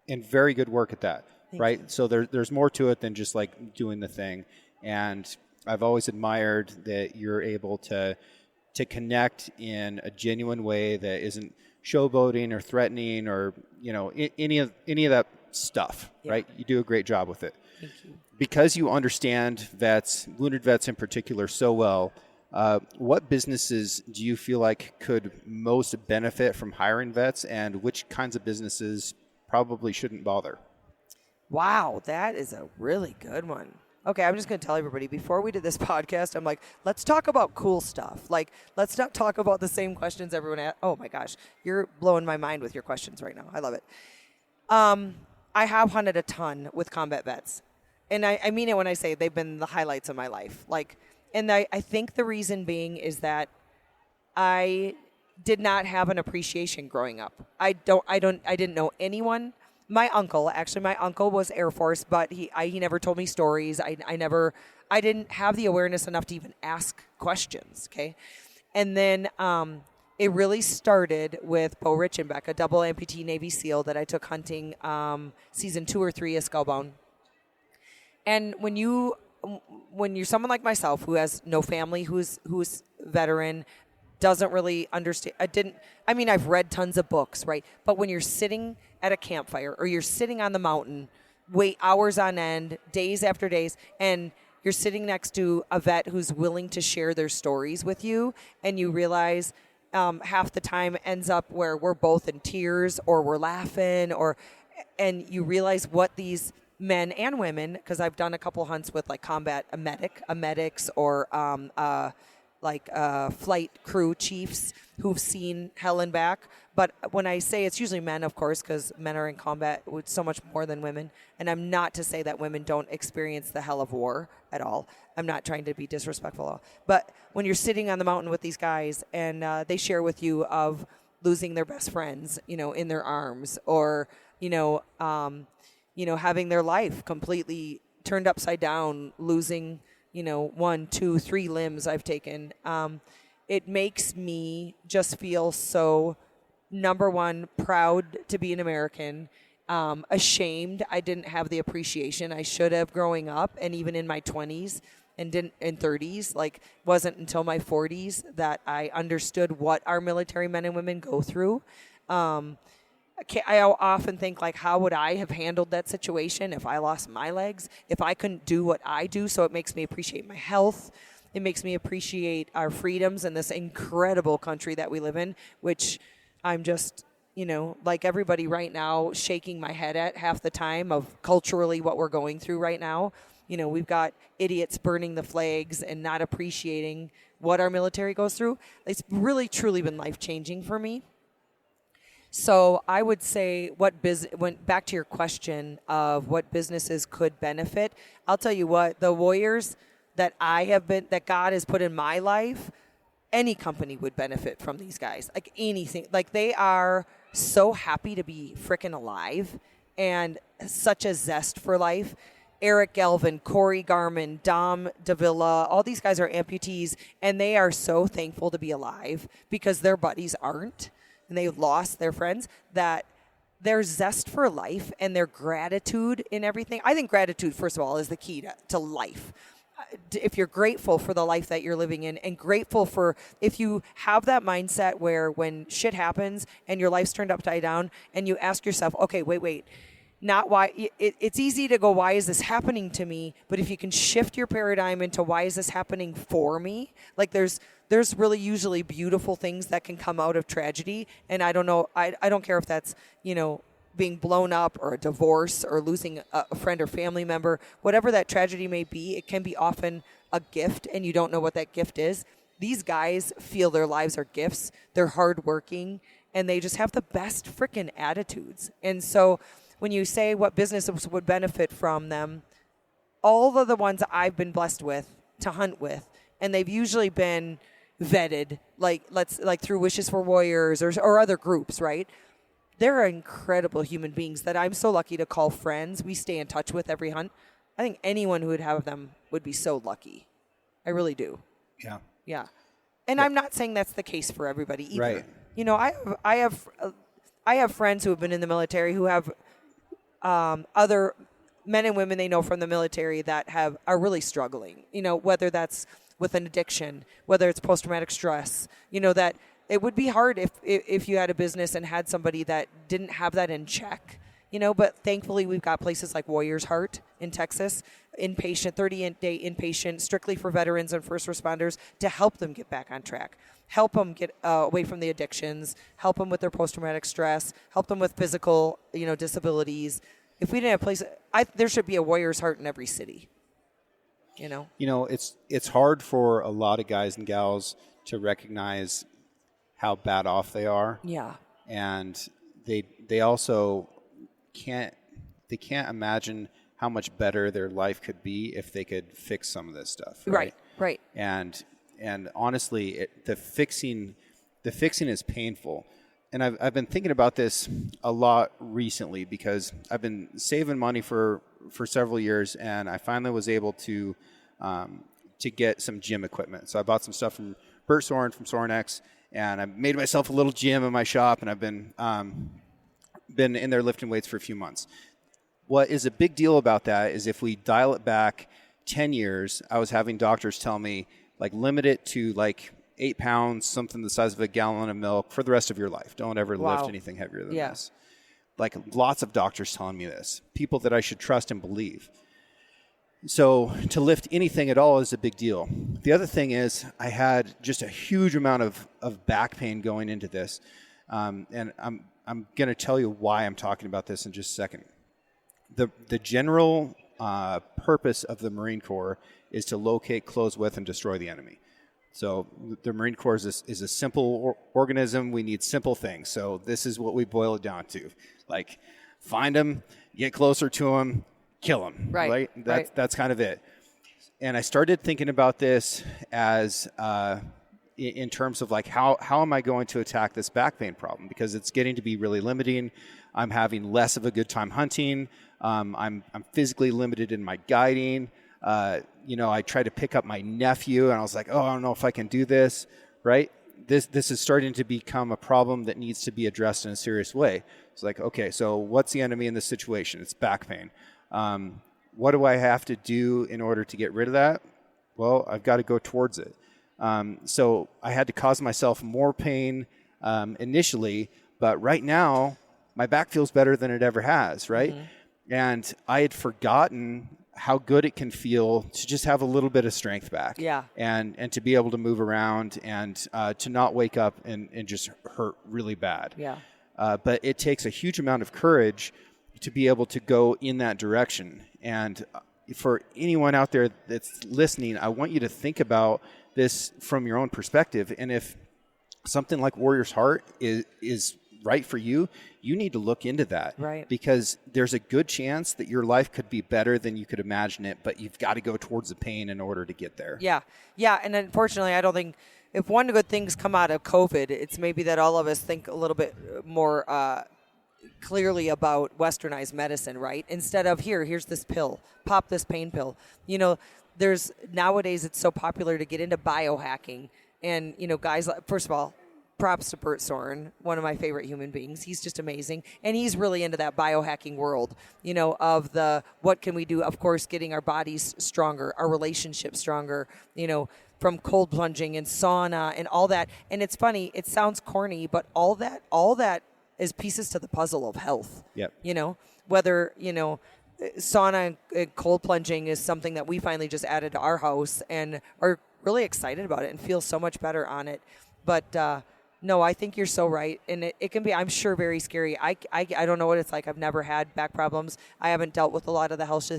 very good work at that, right? You. So there's more to it than just like doing the thing. And I've always admired that you're able to connect in a genuine way that isn't showboating or threatening or any of that stuff, right? You do a great job with it. Thank you. Because you understand vets, wounded vets in particular, so well. What businesses do you feel like could most benefit from hiring vets, and which kinds of businesses probably shouldn't bother? Wow, that is a really good one. Okay, I'm just going to tell everybody, before we did this podcast, I'm like, let's talk about cool stuff. Like, let's not talk about the same questions everyone asks. Oh, my gosh. You're blowing my mind with your questions right now. I love it. I have hunted a ton with combat vets. And I mean it when I say they've been the highlights of my life. And I think the reason being is that I did not have an appreciation growing up. I didn't know anyone. My uncle was Air Force, but he never told me stories. I didn't have the awareness enough to even ask questions. Okay. And then, it really started with Bo Richenbeck, a double amputee Navy SEAL that I took hunting, season 2 or 3 of Skullbound. And when you're someone like myself who has no family, who's veteran, doesn't really understand. I've read tons of books, right? But when you're sitting at a campfire or you're sitting on the mountain, wait hours on end, days after days, and you're sitting next to a vet who's willing to share their stories with you, and you realize half the time ends up where we're both in tears or we're laughing, and you realize what these men and women, because I've done a couple hunts with like combat medics or flight crew chiefs who've seen hell and back. But when I say it's usually men, of course, because men are in combat with so much more than women. And I'm not to say that women don't experience the hell of war at all. I'm not trying to be disrespectful at all. But when you're sitting on the mountain with these guys and they share with you of losing their best friends, in their arms, or, having their life completely turned upside down, losing, 1, 2, 3 limbs I've taken. It makes me just feel so, number one, proud to be an American, ashamed I didn't have the appreciation I should have growing up, and even in my 20s and didn't in 30s. Wasn't until my 40s that I understood what our military men and women go through. I often think, how would I have handled that situation if I lost my legs, if I couldn't do what I do? So it makes me appreciate my health. It makes me appreciate our freedoms in this incredible country that we live in, which I'm just, like everybody right now, shaking my head at half the time of culturally what we're going through right now. We've got idiots burning the flags and not appreciating what our military goes through. It's really, truly been life-changing for me. So I would say went back to your question of what businesses could benefit. I'll tell you what, the warriors that God has put in my life, any company would benefit from these guys. Anything. They are so happy to be frickin' alive and such a zest for life. Eric Galvin, Corey Garman, Dom Davila, all these guys are amputees, and they are so thankful to be alive because their buddies aren't. And they've lost their friends, that their zest for life and their gratitude in everything. I think gratitude, first of all, is the key to life. If you're grateful for the life that you're living in, and grateful for, if you have that mindset where when shit happens and your life's turned upside down and you ask yourself, okay, wait, not why, it's easy to go, why is this happening to me? But if you can shift your paradigm into why is this happening for me? There's really usually beautiful things that can come out of tragedy. And I don't know, I don't care if that's, being blown up or a divorce or losing a friend or family member, whatever that tragedy may be, it can be often a gift and you don't know what that gift is. These guys feel their lives are gifts. They're hardworking and they just have the best freaking attitudes. And so when you say what businesses would benefit from them, all of the ones I've been blessed with to hunt with, and they've usually been vetted, through Wishes for Warriors or other groups, right? They're incredible human beings that I'm so lucky to call friends. We stay in touch with every hunt. I think anyone who would have them would be so lucky. I really do. Yeah. Yeah. And I'm not saying that's the case for everybody either. Right. I have friends who have been in the military who have other men and women they know from the military that are really struggling. Whether that's with an addiction, whether it's post-traumatic stress. That it would be hard if you had a business and had somebody that didn't have that in check. But thankfully we've got places like Warriors Heart in Texas, inpatient, 30-day inpatient, strictly for veterans and first responders to help them get back on track, help them get away from the addictions, help them with their post-traumatic stress, help them with physical, disabilities. If we didn't have places, there should be a Warriors Heart in every city. It's hard for a lot of guys and gals to recognize how bad off they are. Yeah. And they also can't imagine how much better their life could be if they could fix some of this stuff. Right. And honestly, the fixing is painful. And I've been thinking about this a lot recently because I've been saving money for several years, and I finally was able to get some gym equipment. So I bought some stuff from Bert Soren from Sorenex, and I made myself a little gym in my shop, and I've been in there lifting weights for a few months. What is a big deal about that is if we dial it back 10 years, I was having doctors tell me, limit it to 8 pounds, something the size of a gallon of milk for the rest of your life. Don't ever lift anything heavier than this. Lots of doctors telling me this. People that I should trust and believe. So to lift anything at all is a big deal. The other thing is I had just a huge amount of back pain going into this. And I'm going to tell you why I'm talking about this in just a second. The general purpose of the Marine Corps is to locate, close with, and destroy the enemy. So the Marine Corps is a simple organism. We need simple things. So this is what we boil it down to. Like, find them, get closer to them, kill them. Right. That's kind of it. And I started thinking about this as in terms of like, how am I going to attack this back pain problem? Because it's getting to be really limiting. I'm having less of a good time hunting. I'm physically limited in my guiding. I tried to pick up my nephew, and I was like, oh, I don't know if I can do this, right? This is starting to become a problem that needs to be addressed in a serious way. It's like, okay, so what's the enemy in this situation? It's back pain. What do I have to do in order to get rid of that? Well, I've got to go towards it. So I had to cause myself more pain initially, but right now my back feels better than it ever has, right? Mm-hmm. And I had forgotten how good it can feel to just have a little bit of strength back. Yeah. And to be able to move around and to not wake up and just hurt really bad. Yeah. But it takes a huge amount of courage to be able to go in that direction. And for anyone out there that's listening, I want you to think about this from your own perspective. And if something like Warrior's Heart is right for you, you need to look into that. Right. Because there's a good chance that your life could be better than you could imagine it, but you've got to go towards the pain in order to get there. Yeah. Yeah. And unfortunately, I don't think if one good thing's come out of COVID, it's maybe that all of us think a little bit more clearly about westernized medicine, right? Instead of here's this pill, pop this pain pill. There's nowadays it's so popular to get into biohacking, and guys, first of all, props to Bert Soren, one of my favorite human beings. He's just amazing, and he's really into that biohacking world, of the what can we do? Of course, getting our bodies stronger, our relationships stronger, from cold plunging and sauna and all that. And it's funny, it sounds corny, but all that is pieces to the puzzle of health. Yep. Whether, sauna and cold plunging is something that we finally just added to our house and are really excited about it and feel so much better on it. But no, I think you're so right. And it can be, I'm sure, very scary. I don't know what it's like. I've never had back problems. I haven't dealt with a lot of the health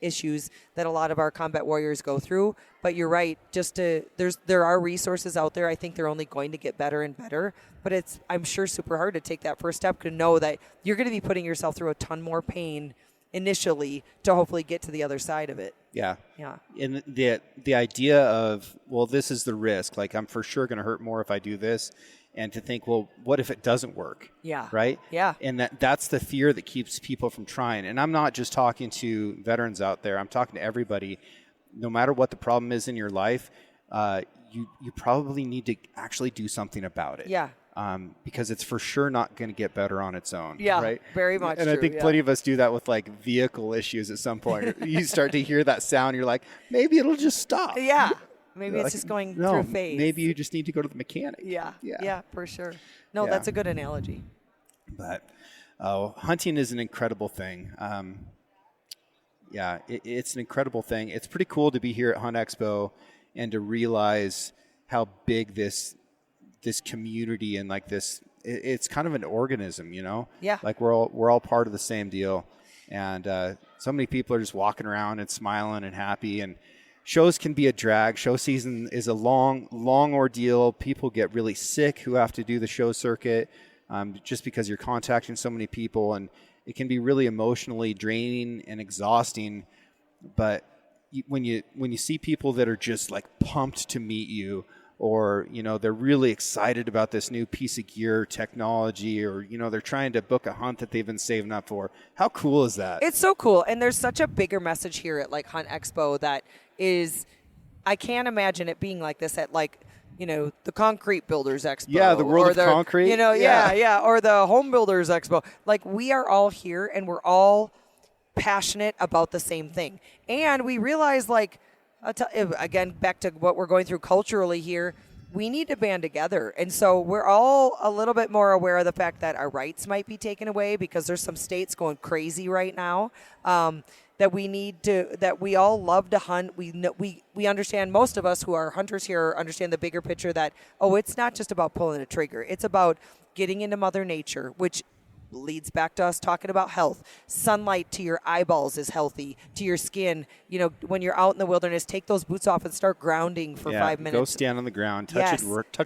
issues that a lot of our combat warriors go through. But you're right. There are resources out there. I think they're only going to get better and better. But it's, I'm sure, super hard to take that first step to know that you're going to be putting yourself through a ton more pain initially to hopefully get to the other side of it. Yeah. Yeah. And the idea of, well, this is the risk. Like, I'm for sure going to hurt more if I do this. And to think, well, what if it doesn't work? Yeah. Right? Yeah. And that's the fear that keeps people from trying. And I'm not just talking to veterans out there. I'm talking to everybody. No matter what the problem is in your life, you probably need to actually do something about it. Yeah. Because it's for sure not going to get better on its own. Yeah, right? Very much and true, I think plenty of us do that with like vehicle issues at some point. You start to hear that sound, you're like, maybe it'll just stop. Yeah. Maybe Like, it's just going no, through a phase. Maybe you just need to go to the mechanic. Yeah, for sure. No, Yeah. that's a good analogy. But hunting is an incredible thing. It's an incredible thing. It's pretty cool to be here at Hunt Expo and to realize how big this community and like this, it's kind of an organism, Yeah. Like we're all part of the same deal. And so many people are just walking around and smiling and happy. And shows can be a drag. Show season is a long ordeal. People get really sick who have to do the show circuit just because you're contacting so many people, and it can be really emotionally draining and exhausting. But when you see people that are just like pumped to meet you, or they're really excited about this new piece of gear technology, or they're trying to book a hunt that they've been saving up for, how cool is that? It's so cool. And there's such a bigger message here at like Hunt Expo that is, I can't imagine it being like this at like, the Concrete Builders Expo. Yeah, the World of Concrete. Or the Home Builders Expo. Like, we are all here and we're all passionate about the same thing. And we realize, like, again, back to what we're going through culturally here, we need to band together. And so we're all a little bit more aware of the fact that our rights might be taken away because there's some states going crazy right now. That we all love to hunt. We understand, most of us who are hunters here understand the bigger picture that, it's not just about pulling a trigger. It's about getting into Mother Nature, which leads back to us talking about health. Sunlight to your eyeballs is healthy, to your skin. You know, when you're out in the wilderness, take those boots off and start grounding for 5 minutes. Go stand on the ground, touch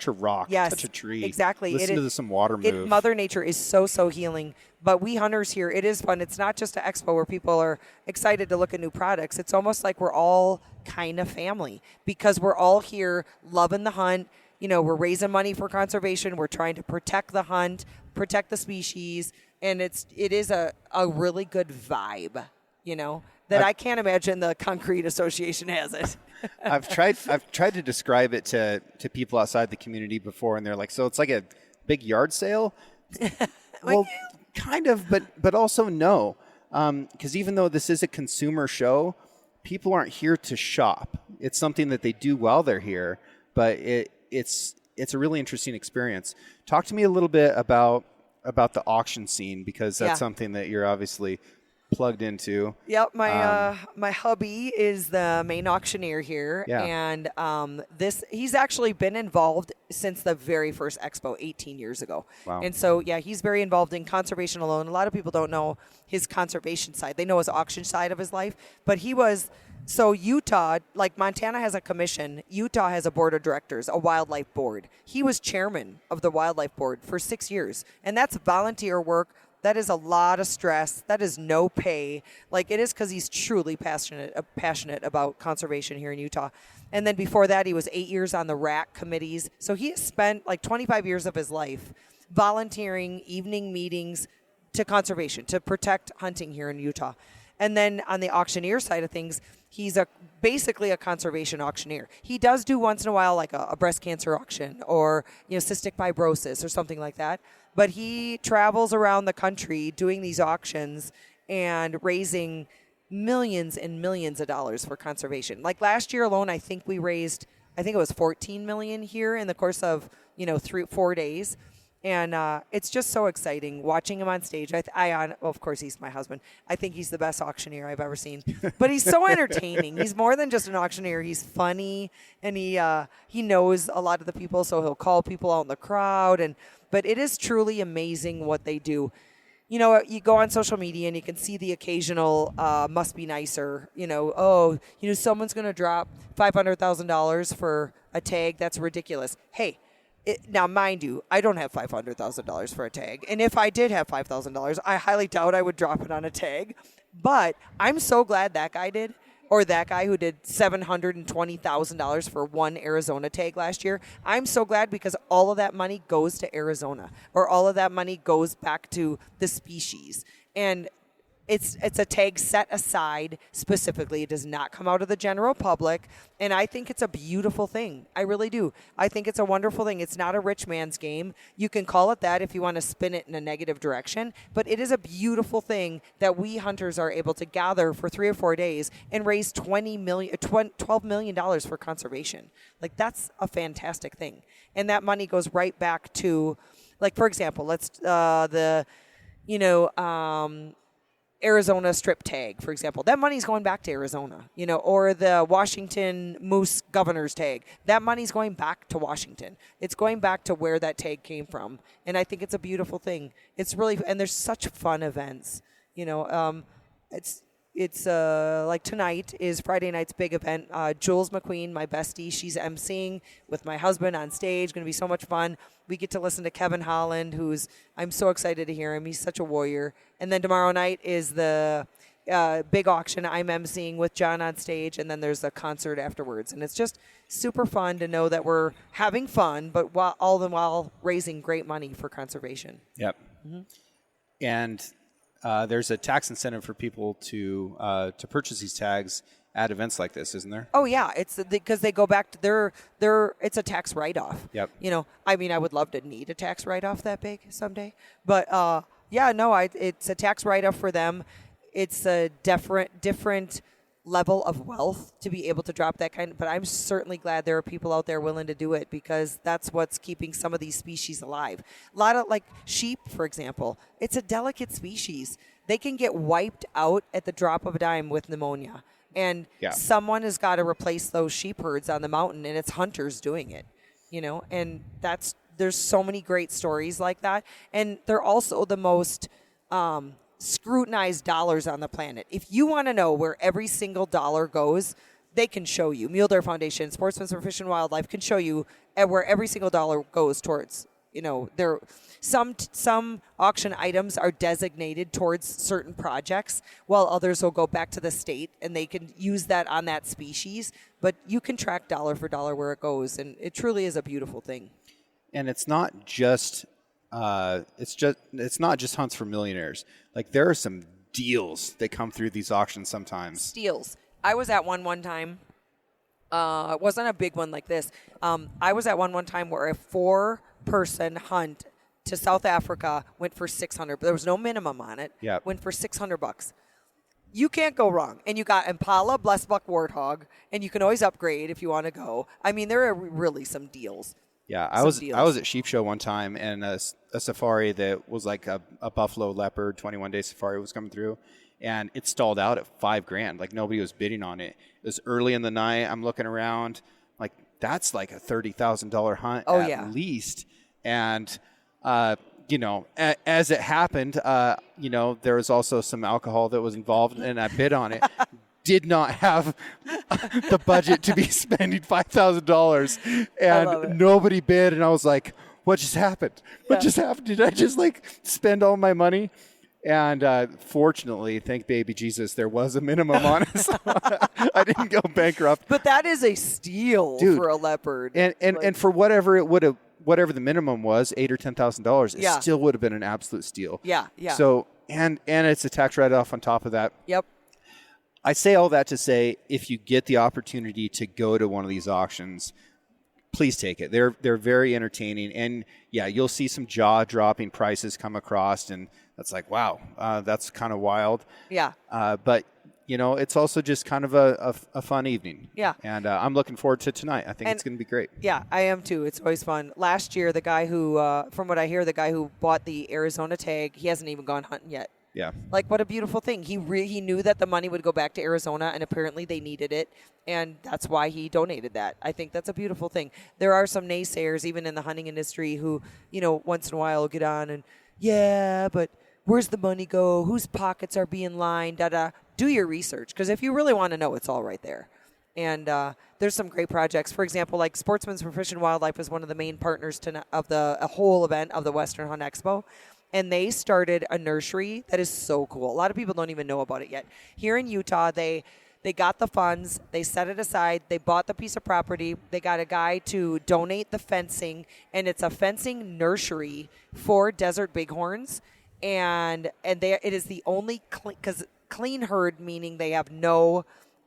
a rock, touch a tree. Exactly. Listen to some water move. Mother Nature is so healing. But we hunters here, it is fun. It's not just an expo where people are excited to look at new products. It's almost like we're all kind of family because we're all here loving the hunt. You know, we're raising money for conservation. We're trying to protect the hunt, protect the species, and it is a really good vibe, you know, that I can't imagine the Concrete Association has it. I've tried to describe it to people outside the community before, and they're like, so it's like a big yard sale? Well, kind of, but also no. Because even though this is a consumer show, people aren't here to shop. It's something that they do while they're here, but it's a really interesting experience. Talk to me a little bit about the auction scene, because that's something that you're obviously plugged into. Yep, my hubby is the main auctioneer here, and he's actually been involved since the very first expo 18 years ago. Wow. And so he's very involved in conservation alone. A lot of people don't know his conservation side. They know his auction side of his life, but he was. So Utah, like Montana has a commission, Utah has a board of directors, a wildlife board. He was chairman of the wildlife board for 6 years, and that's volunteer work. That is a lot of stress. That is no pay. Like, it is because he's truly passionate about conservation here in Utah. And then before that, he was 8 years on the RAC committees. So he has spent like 25 years of his life volunteering evening meetings to conservation, to protect hunting here in Utah. And then on the auctioneer side of things, he's basically a conservation auctioneer. He does do once in a while like a breast cancer auction or cystic fibrosis or something like that. But he travels around the country doing these auctions and raising millions and millions of dollars for conservation. Like last year alone, I think it was $14 million here in the course of 3-4 days. And it's just so exciting watching him on stage. Of course, he's my husband. I think he's the best auctioneer I've ever seen. But he's so entertaining. He's more than just an auctioneer. He's funny, and he knows a lot of the people, so he'll call people out in the crowd. But it is truly amazing what they do. You go on social media and you can see the occasional must be nicer. Someone's going to drop $500,000 for a tag. That's ridiculous. Hey. Now, mind you, I don't have $500,000 for a tag. And if I did have $5,000, I highly doubt I would drop it on a tag. But I'm so glad that guy did, or that guy who did $720,000 for one Arizona tag last year. I'm so glad because all of that money goes to Arizona, or all of that money goes back to the species. And it's a tag set aside specifically. It does not come out of the general public. And I think it's a beautiful thing. I really do. I think it's a wonderful thing. It's not a rich man's game. You can call it that if you want to spin it in a negative direction. But it is a beautiful thing that we hunters are able to gather for 3 or 4 days and raise $12 million for conservation. Like, that's a fantastic thing. And that money goes right back to, like, for example, Arizona strip tag, for example. That money's going back to Arizona, or the Washington moose governor's tag. That money's going back to Washington. It's going back to where that tag came from. And I think it's a beautiful thing. It's really, and there's such fun events. It's like tonight is Friday night's big event. Jules McQueen, my bestie, she's emceeing with my husband on stage. Going to be so much fun. We get to listen to Kevin Holland, I'm so excited to hear him. He's such a warrior. And then tomorrow night is the big auction I'm emceeing with Jana on stage, and then there's a concert afterwards. And it's just super fun to know that we're having fun, but all the while raising great money for conservation. Yep. Mm-hmm. And there's a tax incentive for people to purchase these tags at events like this, isn't there? Oh yeah, it's because they go back to it's a tax write-off. Yep. I would love to need a tax write-off that big someday, but it's a tax write-off for them. It's a different level of wealth to be able to drop that kind. But I'm certainly glad there are people out there willing to do it, because that's what's keeping some of these species alive. A lot of, like, sheep, for example. It's a delicate species. They can get wiped out at the drop of a dime with pneumonia. And someone has got to replace those sheep herds on the mountain, and it's hunters doing it, and that's there's so many great stories like that. And they're also the most scrutinized dollars on the planet. If you want to know where every single dollar goes, they can show you. Mule Deer Foundation, Sportsman's for Fish and Wildlife can show you where every single dollar goes towards. There some auction items are designated towards certain projects, while others will go back to the state and they can use that on that species. But you can track dollar for dollar where it goes, and it truly is a beautiful thing. And it's not just it's not just hunts for millionaires. Like, there are some deals that come through these auctions sometimes. Steals. I was at one time. It wasn't a big one like this. I was at one time where a 4-person hunt to South Africa went for $600, but there was no minimum on it. Yeah. Went for $600. You can't go wrong. And you got Impala, Blessed Buck, Warthog, and you can always upgrade if you want to go. I mean, there are really some deals. Yeah, I was at Sheep Show one time, and a safari that was like a buffalo leopard 21-day safari was coming through, and it stalled out at $5,000. Like, nobody was bidding on it. It was early in the night. I'm looking around, like, that's like a $30,000 hunt at least. And as it happened, there was also some alcohol that was involved, and I bid on it. Did not have the budget to be spending $5,000, and nobody bid. And I was like, "What just happened? What just happened? Did I just spend all my money?" And fortunately, thank baby Jesus, there was a minimum on it. So I didn't go bankrupt. But that is a steal, dude, for a leopard. And for whatever the minimum was, $8,000 or $10,000, it still would have been an absolute steal. Yeah. So and it's a tax write-off on top of that. Yep. I say all that to say, if you get the opportunity to go to one of these auctions, please take it. They're very entertaining, and you'll see some jaw-dropping prices come across, and that's like, wow, that's kind of wild. Yeah. But it's also just kind of a fun evening. Yeah. And I'm looking forward to tonight. I think it's going to be great. Yeah, I am too. It's always fun. Last year, the guy who, from what I hear, the guy who bought the Arizona tag, he hasn't even gone hunting yet. Yeah. Like, what a beautiful thing. He knew that the money would go back to Arizona, and apparently they needed it, and that's why he donated that. I think that's a beautiful thing. There are some naysayers, even in the hunting industry, who, once in a while will get on and, but where's the money go? Whose pockets are being lined? Do your research, because if you really want to know, it's all right there. And there's some great projects. For example, like Sportsman's for Fish and Wildlife is one of the main partners of the whole event of the Western Hunt Expo. And they started a nursery that is so cool. A lot of people don't even know about it yet. Here in Utah, they got the funds. They set it aside. They bought the piece of property. They got a guy to donate the fencing. And it's a fencing nursery for desert bighorns. And it is the only clean herd, meaning they have no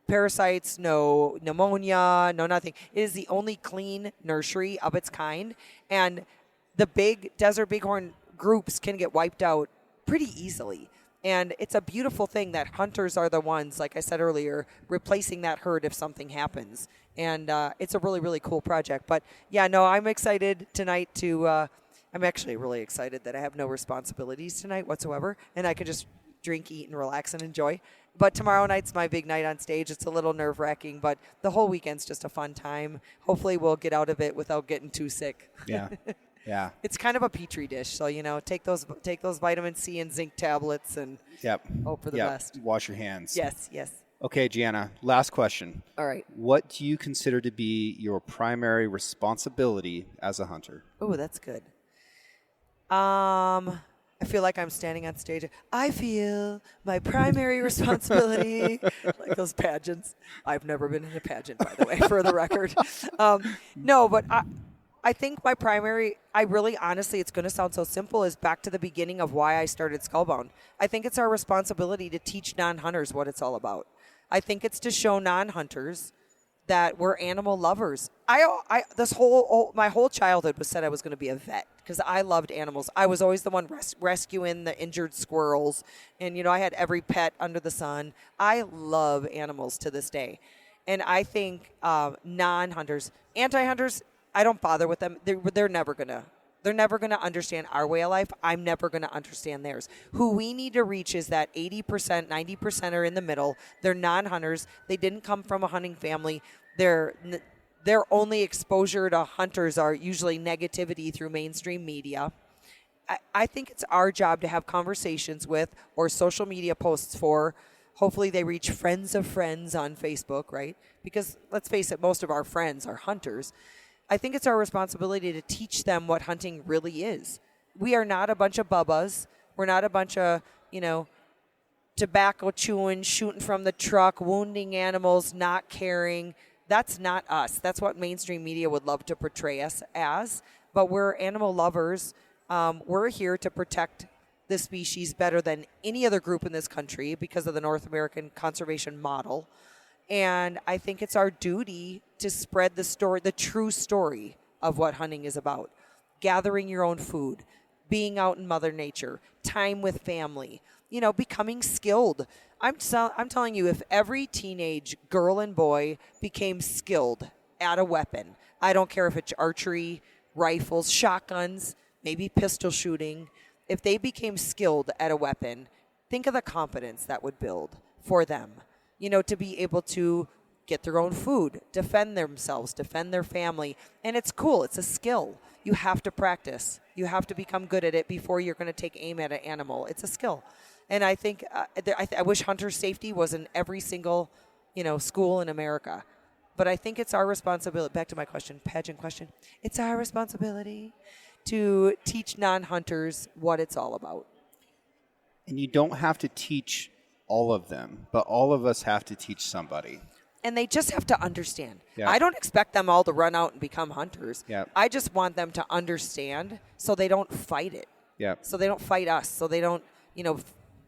parasites, no pneumonia, no nothing. It is the only clean nursery of its kind. And the big desert bighorn groups can get wiped out pretty easily. And it's a beautiful thing that hunters are the ones, like I said earlier, replacing that herd if something happens. And it's a really, really cool project. But I'm excited tonight I'm actually really excited that I have no responsibilities tonight whatsoever. And I can just drink, eat, and relax and enjoy. But tomorrow night's my big night on stage. It's a little nerve-wracking, but the whole weekend's just a fun time. Hopefully we'll get out of it without getting too sick. Yeah. Yeah. It's kind of a petri dish, so take those vitamin C and zinc tablets and hope for the best. Wash your hands. Yes. Okay, Jana, last question. All right. What do you consider to be your primary responsibility as a hunter? Oh, that's good. I feel like I'm standing on stage. I feel my primary responsibility, like those pageants. I've never been in a pageant, by the way, for the record. No, but I think my primary, honestly, it's going to sound so simple, is back to the beginning of why I started Skullbound. I think it's our responsibility to teach non-hunters what it's all about. I think it's to show non-hunters that we're animal lovers. My whole childhood was said I was going to be a vet because I loved animals. I was always the one rescuing the injured squirrels. And, I had every pet under the sun. I love animals to this day. And I think non-hunters, anti-hunters, I don't bother with them. They're never gonna understand our way of life. I'm never gonna understand theirs. Who we need to reach is that 80%, 90% are in the middle. They're non-hunters. They didn't come from a hunting family. They're their only exposure to hunters are usually negativity through mainstream media. I think it's our job to have conversations with, or social media posts for, hopefully they reach friends of friends on Facebook, right? Because let's face it, most of our friends are hunters. I think it's our responsibility to teach them what hunting really is. We are not a bunch of bubbas. We're not a bunch of, tobacco chewing, shooting from the truck, wounding animals, not caring. That's not us. That's what mainstream media would love to portray us as. But we're animal lovers. We're here to protect the species better than any other group in this country because of the North American conservation model. And I think it's our duty to spread the story, the true story of what hunting is about. Gathering your own food, being out in Mother Nature, time with family, becoming skilled. I'm telling you, if every teenage girl and boy became skilled at a weapon, I don't care if it's archery, rifles, shotguns, maybe pistol shooting, if they became skilled at a weapon, think of the confidence that would build for them, to be able to get their own food, defend themselves, defend their family. And it's cool. It's a skill. You have to practice. You have to become good at it before you're going to take aim at an animal. It's a skill. And I think I wish hunter safety was in every single, school in America. But I think it's our responsibility. Back to my question, pageant question. It's our responsibility to teach non-hunters what it's all about. And you don't have to teach all of them, but all of us have to teach somebody. And they just have to understand. Yeah. I don't expect them all to run out and become hunters. Yeah. I just want them to understand so they don't fight it. Yeah. So they don't fight us. So they don't,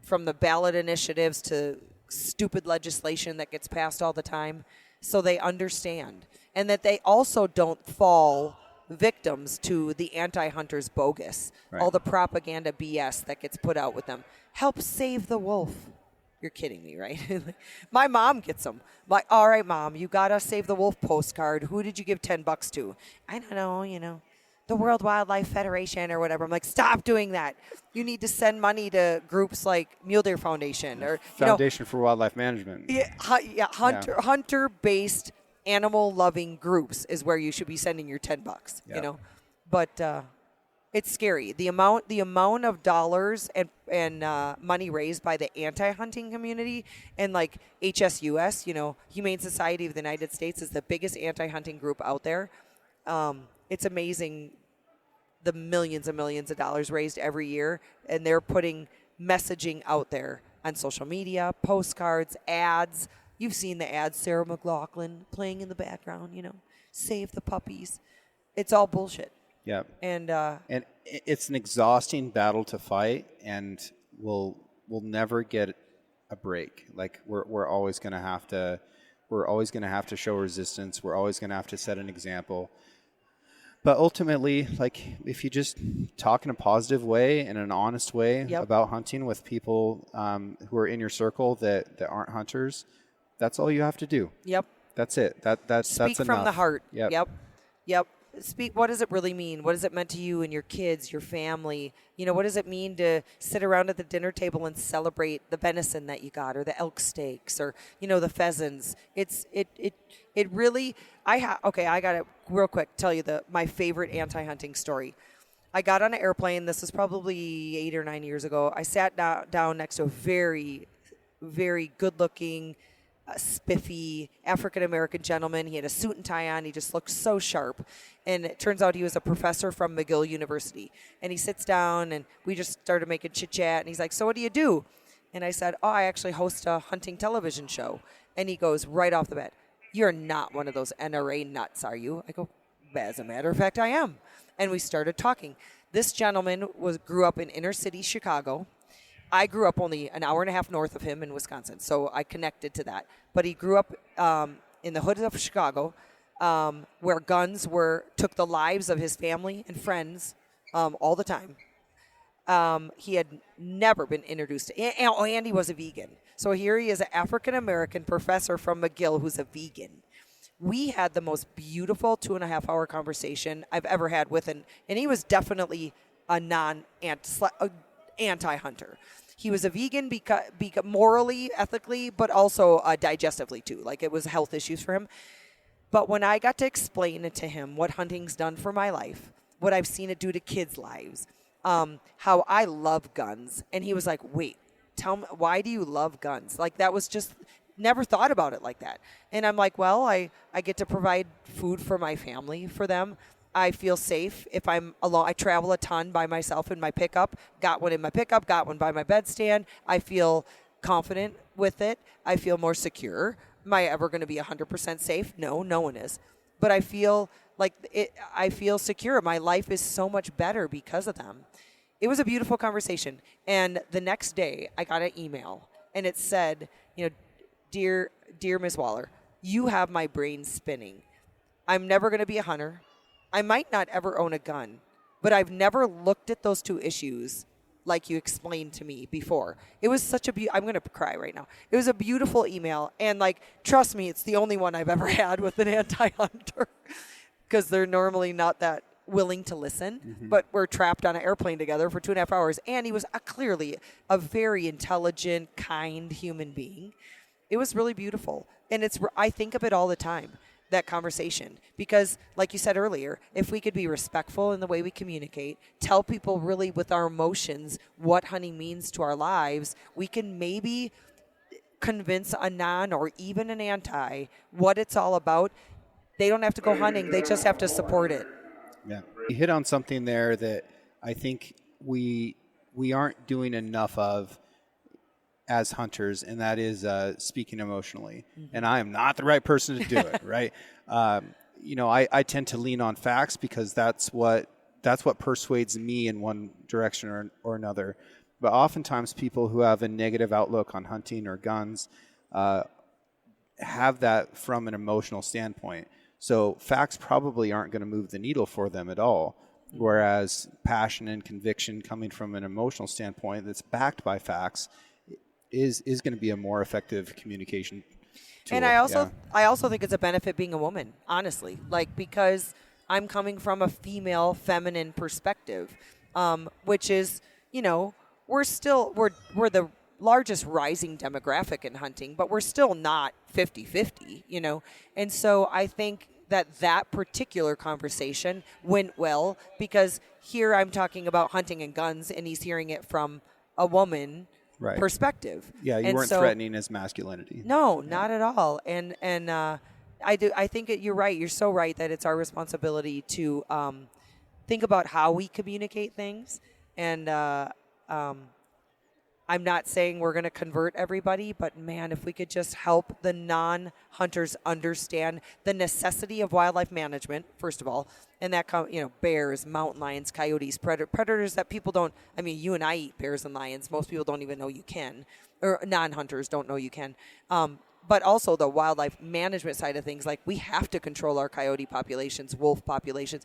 from the ballot initiatives to stupid legislation that gets passed all the time, so they understand. And that they also don't fall victims to the anti-hunters bogus, right. All the propaganda BS that gets put out with them. Help save the wolf. You're kidding me, right? My mom gets them. Like, all right, Mom, you got a Save the Wolf postcard. Who did you give $10 to? I don't know, the World Wildlife Federation or whatever. I'm like, stop doing that. You need to send money to groups like Mule Deer Foundation or Foundation for Wildlife Management. Hunter-based animal-loving groups is where you should be sending your $10. Yep. But it's scary. The amount of dollars and money raised by the anti-hunting community and like HSUS, Humane Society of the United States is the biggest anti-hunting group out there. It's amazing the millions and millions of dollars raised every year, and they're putting messaging out there on social media, postcards, ads. You've seen the ads, Sarah McLachlan playing in the background, save the puppies. It's all bullshit. Yeah. And it's an exhausting battle to fight, and we'll never get a break. Like we're always going to have to show resistance. We're always going to have to set an example. But ultimately, like if you just talk in a positive way and an honest way Yep. about hunting with people who are in your circle that aren't hunters, that's all you have to do. Yep. That's it. That's Speak enough. from the heart. Yep. Yep. Speak. What does it really mean? What does it mean to you and your kids, your family? What does it mean to sit around at the dinner table and celebrate the venison that you got, or the elk steaks, or the pheasants? It really. I got to real quick tell you my favorite anti-hunting story. I got on an airplane. This was probably 8 or 9 years ago. I sat down next to a very, very good-looking, spiffy African-American gentleman. He had a suit and tie on. He just looked so sharp. And it turns out he was a professor from McGill University. And he sits down, and we just started making chit-chat. And he's like, so what do you do? And I said, I actually host a hunting television show. And he goes right off the bat, you're not one of those NRA nuts, are you? I go, as a matter of fact, I am. And we started talking. This gentleman grew up in inner city Chicago. I grew up only an hour and a half north of him in Wisconsin, so I connected to that. But he grew up in the hood of Chicago, where guns took the lives of his family and friends all the time. He had never been introduced to, and he was a vegan. So here he is, an African-American professor from McGill who's a vegan. We had the most beautiful 2.5-hour conversation I've ever had with him, and he was definitely a anti-hunter. He was a vegan because morally, ethically, but also digestively too. Like it was health issues for him. But when I got to explain it to him, what hunting's done for my life, what I've seen it do to kids' lives, how I love guns. And he was like, wait, tell me, why do you love guns? Like, that was just, never thought about it like that. And I'm like, well, I get to provide food for my family, for them. I feel safe if I'm alone. I travel a ton by myself in my pickup. Got one in my pickup, got one by my bedstand. I feel confident with it. I feel more secure. Am I ever going to be 100% safe? No, no one is. But I feel like I feel secure. My life is so much better because of them. It was a beautiful conversation. And the next day, I got an email, and it said, dear Ms. Waller, you have my brain spinning. I'm never going to be a hunter. I might not ever own a gun, but I've never looked at those two issues like you explained to me before. It was such a I'm going to cry right now. It was a beautiful email. And like, trust me, it's the only one I've ever had with an anti-hunter, because they're normally not that willing to listen, but we're trapped on an airplane together for 2.5 hours. And he was clearly a very intelligent, kind human being. It was really beautiful. And I think of it all the time, that conversation, because like you said earlier, if we could be respectful in the way we communicate, tell people really with our emotions what hunting means to our lives, we can maybe convince a non or even an anti what it's all about. They don't have to go hunting. They just have to support it. Yeah. You hit on something there that I think we aren't doing enough of as hunters, and that is speaking emotionally. And I am not the right person to do it, right? I tend to lean on facts because that's what persuades me in one direction or another. But oftentimes people who have a negative outlook on hunting or guns have that from an emotional standpoint. So facts probably aren't going to move the needle for them at all. Whereas passion and conviction coming from an emotional standpoint that's backed by facts is going to be a more effective communication tool. And I also think it's a benefit being a woman, honestly, like, because I'm coming from a female feminine perspective, which is, we're the largest rising demographic in hunting, but we're still not 50-50, And so I think that particular conversation went well, because here I'm talking about hunting and guns, and he's hearing it from a woman perspective. Yeah, you weren't threatening his masculinity. No, not at all. And I think you're right. You're so right that it's our responsibility to think about how we communicate things. And I'm not saying we're going to convert everybody, but man, if we could just help the non-hunters understand the necessity of wildlife management, first of all, and that, bears, mountain lions, coyotes, predators that people don't, you and I eat bears and lions. Most people don't even know you can, or non-hunters don't know you can. But also the wildlife management side of things, like we have to control our coyote populations, wolf populations.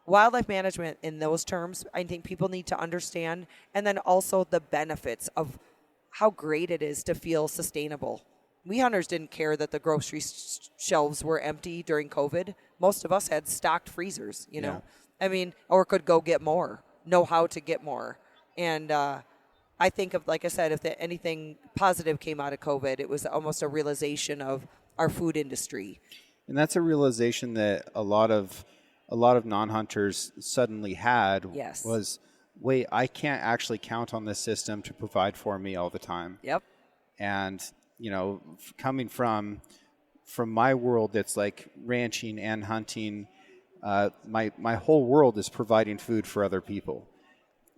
Wildlife management in those terms, I think people need to understand. And then also the benefits of how great it is to feel sustainable. We hunters didn't care that the grocery shelves were empty during COVID. Most of us had stocked freezers, or could go get more, know how to get more. And I think of, like I said, if anything positive came out of COVID, it was almost a realization of our food industry. And that's a realization that a lot of non-hunters suddenly had. Yes. Was, wait, I can't actually count on this system to provide for me all the time. Yep. And, coming from my world that's like ranching and hunting, my whole world is providing food for other people.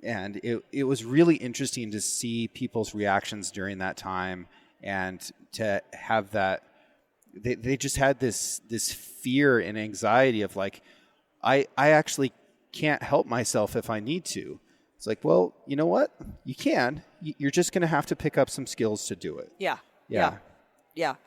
And it was really interesting to see people's reactions during that time, and to have that, they just had this fear and anxiety of like, I actually can't help myself if I need to. It's like, well, you know what? You can. You're just going to have to pick up some skills to do it. Yeah.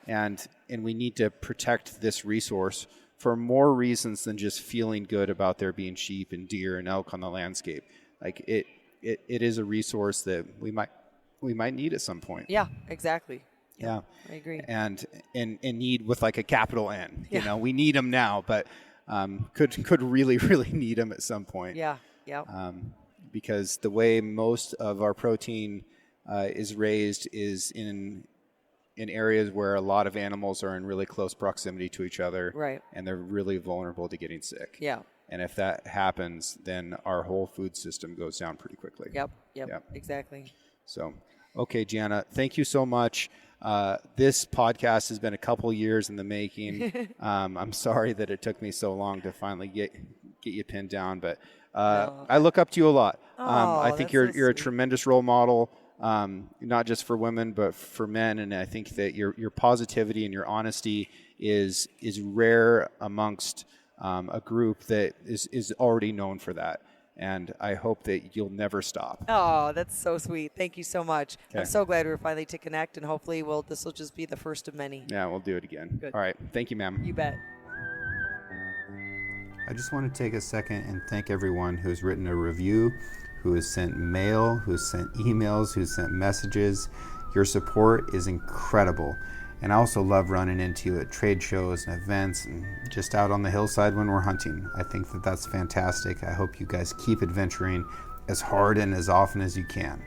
And we need to protect this resource for more reasons than just feeling good about there being sheep and deer and elk on the landscape. Like it is a resource that we might need at some point. Yeah, exactly. Yeah. I agree. And need with like a capital N. Yeah. We need them now, but could really, really need them at some point. Yeah. Because the way most of our protein is raised is in in areas where a lot of animals are in really close proximity to each other, Right. and they're really vulnerable to getting sick. Yeah. And if that happens, then our whole food system goes down pretty quickly. Yep. Exactly. So, okay, Jana, thank you so much. This podcast has been a couple years in the making. I'm sorry that it took me so long to finally get you pinned down, but I look up to you a lot. I think you're a tremendous role model, not just for women but for men, and I think that your positivity and your honesty is rare amongst a group that is already known for that. And I hope that you'll never stop. Oh, that's so sweet. Thank you so much. Okay. I'm so glad we were finally to connect, and hopefully this will just be the first of many. Yeah, we'll do it again. Good. All right. Thank you, ma'am. You bet. I just want to take a second and thank everyone who's written a review, who has sent mail, who has sent emails, who has sent messages. Your support is incredible. And I also love running into you at trade shows and events and just out on the hillside when we're hunting. I think that that's fantastic. I hope you guys keep adventuring as hard and as often as you can.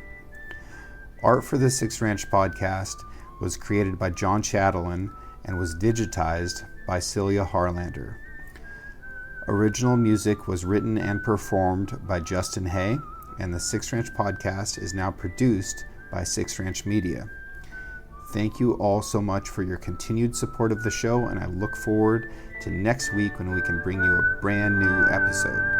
Art for the Six Ranch podcast was created by John Chatelain and was digitized by Celia Harlander. Original music was written and performed by Justin Hay, and the Six Ranch podcast is now produced by Six Ranch Media. Thank you all so much for your continued support of the show, and I look forward to next week when we can bring you a brand new episode.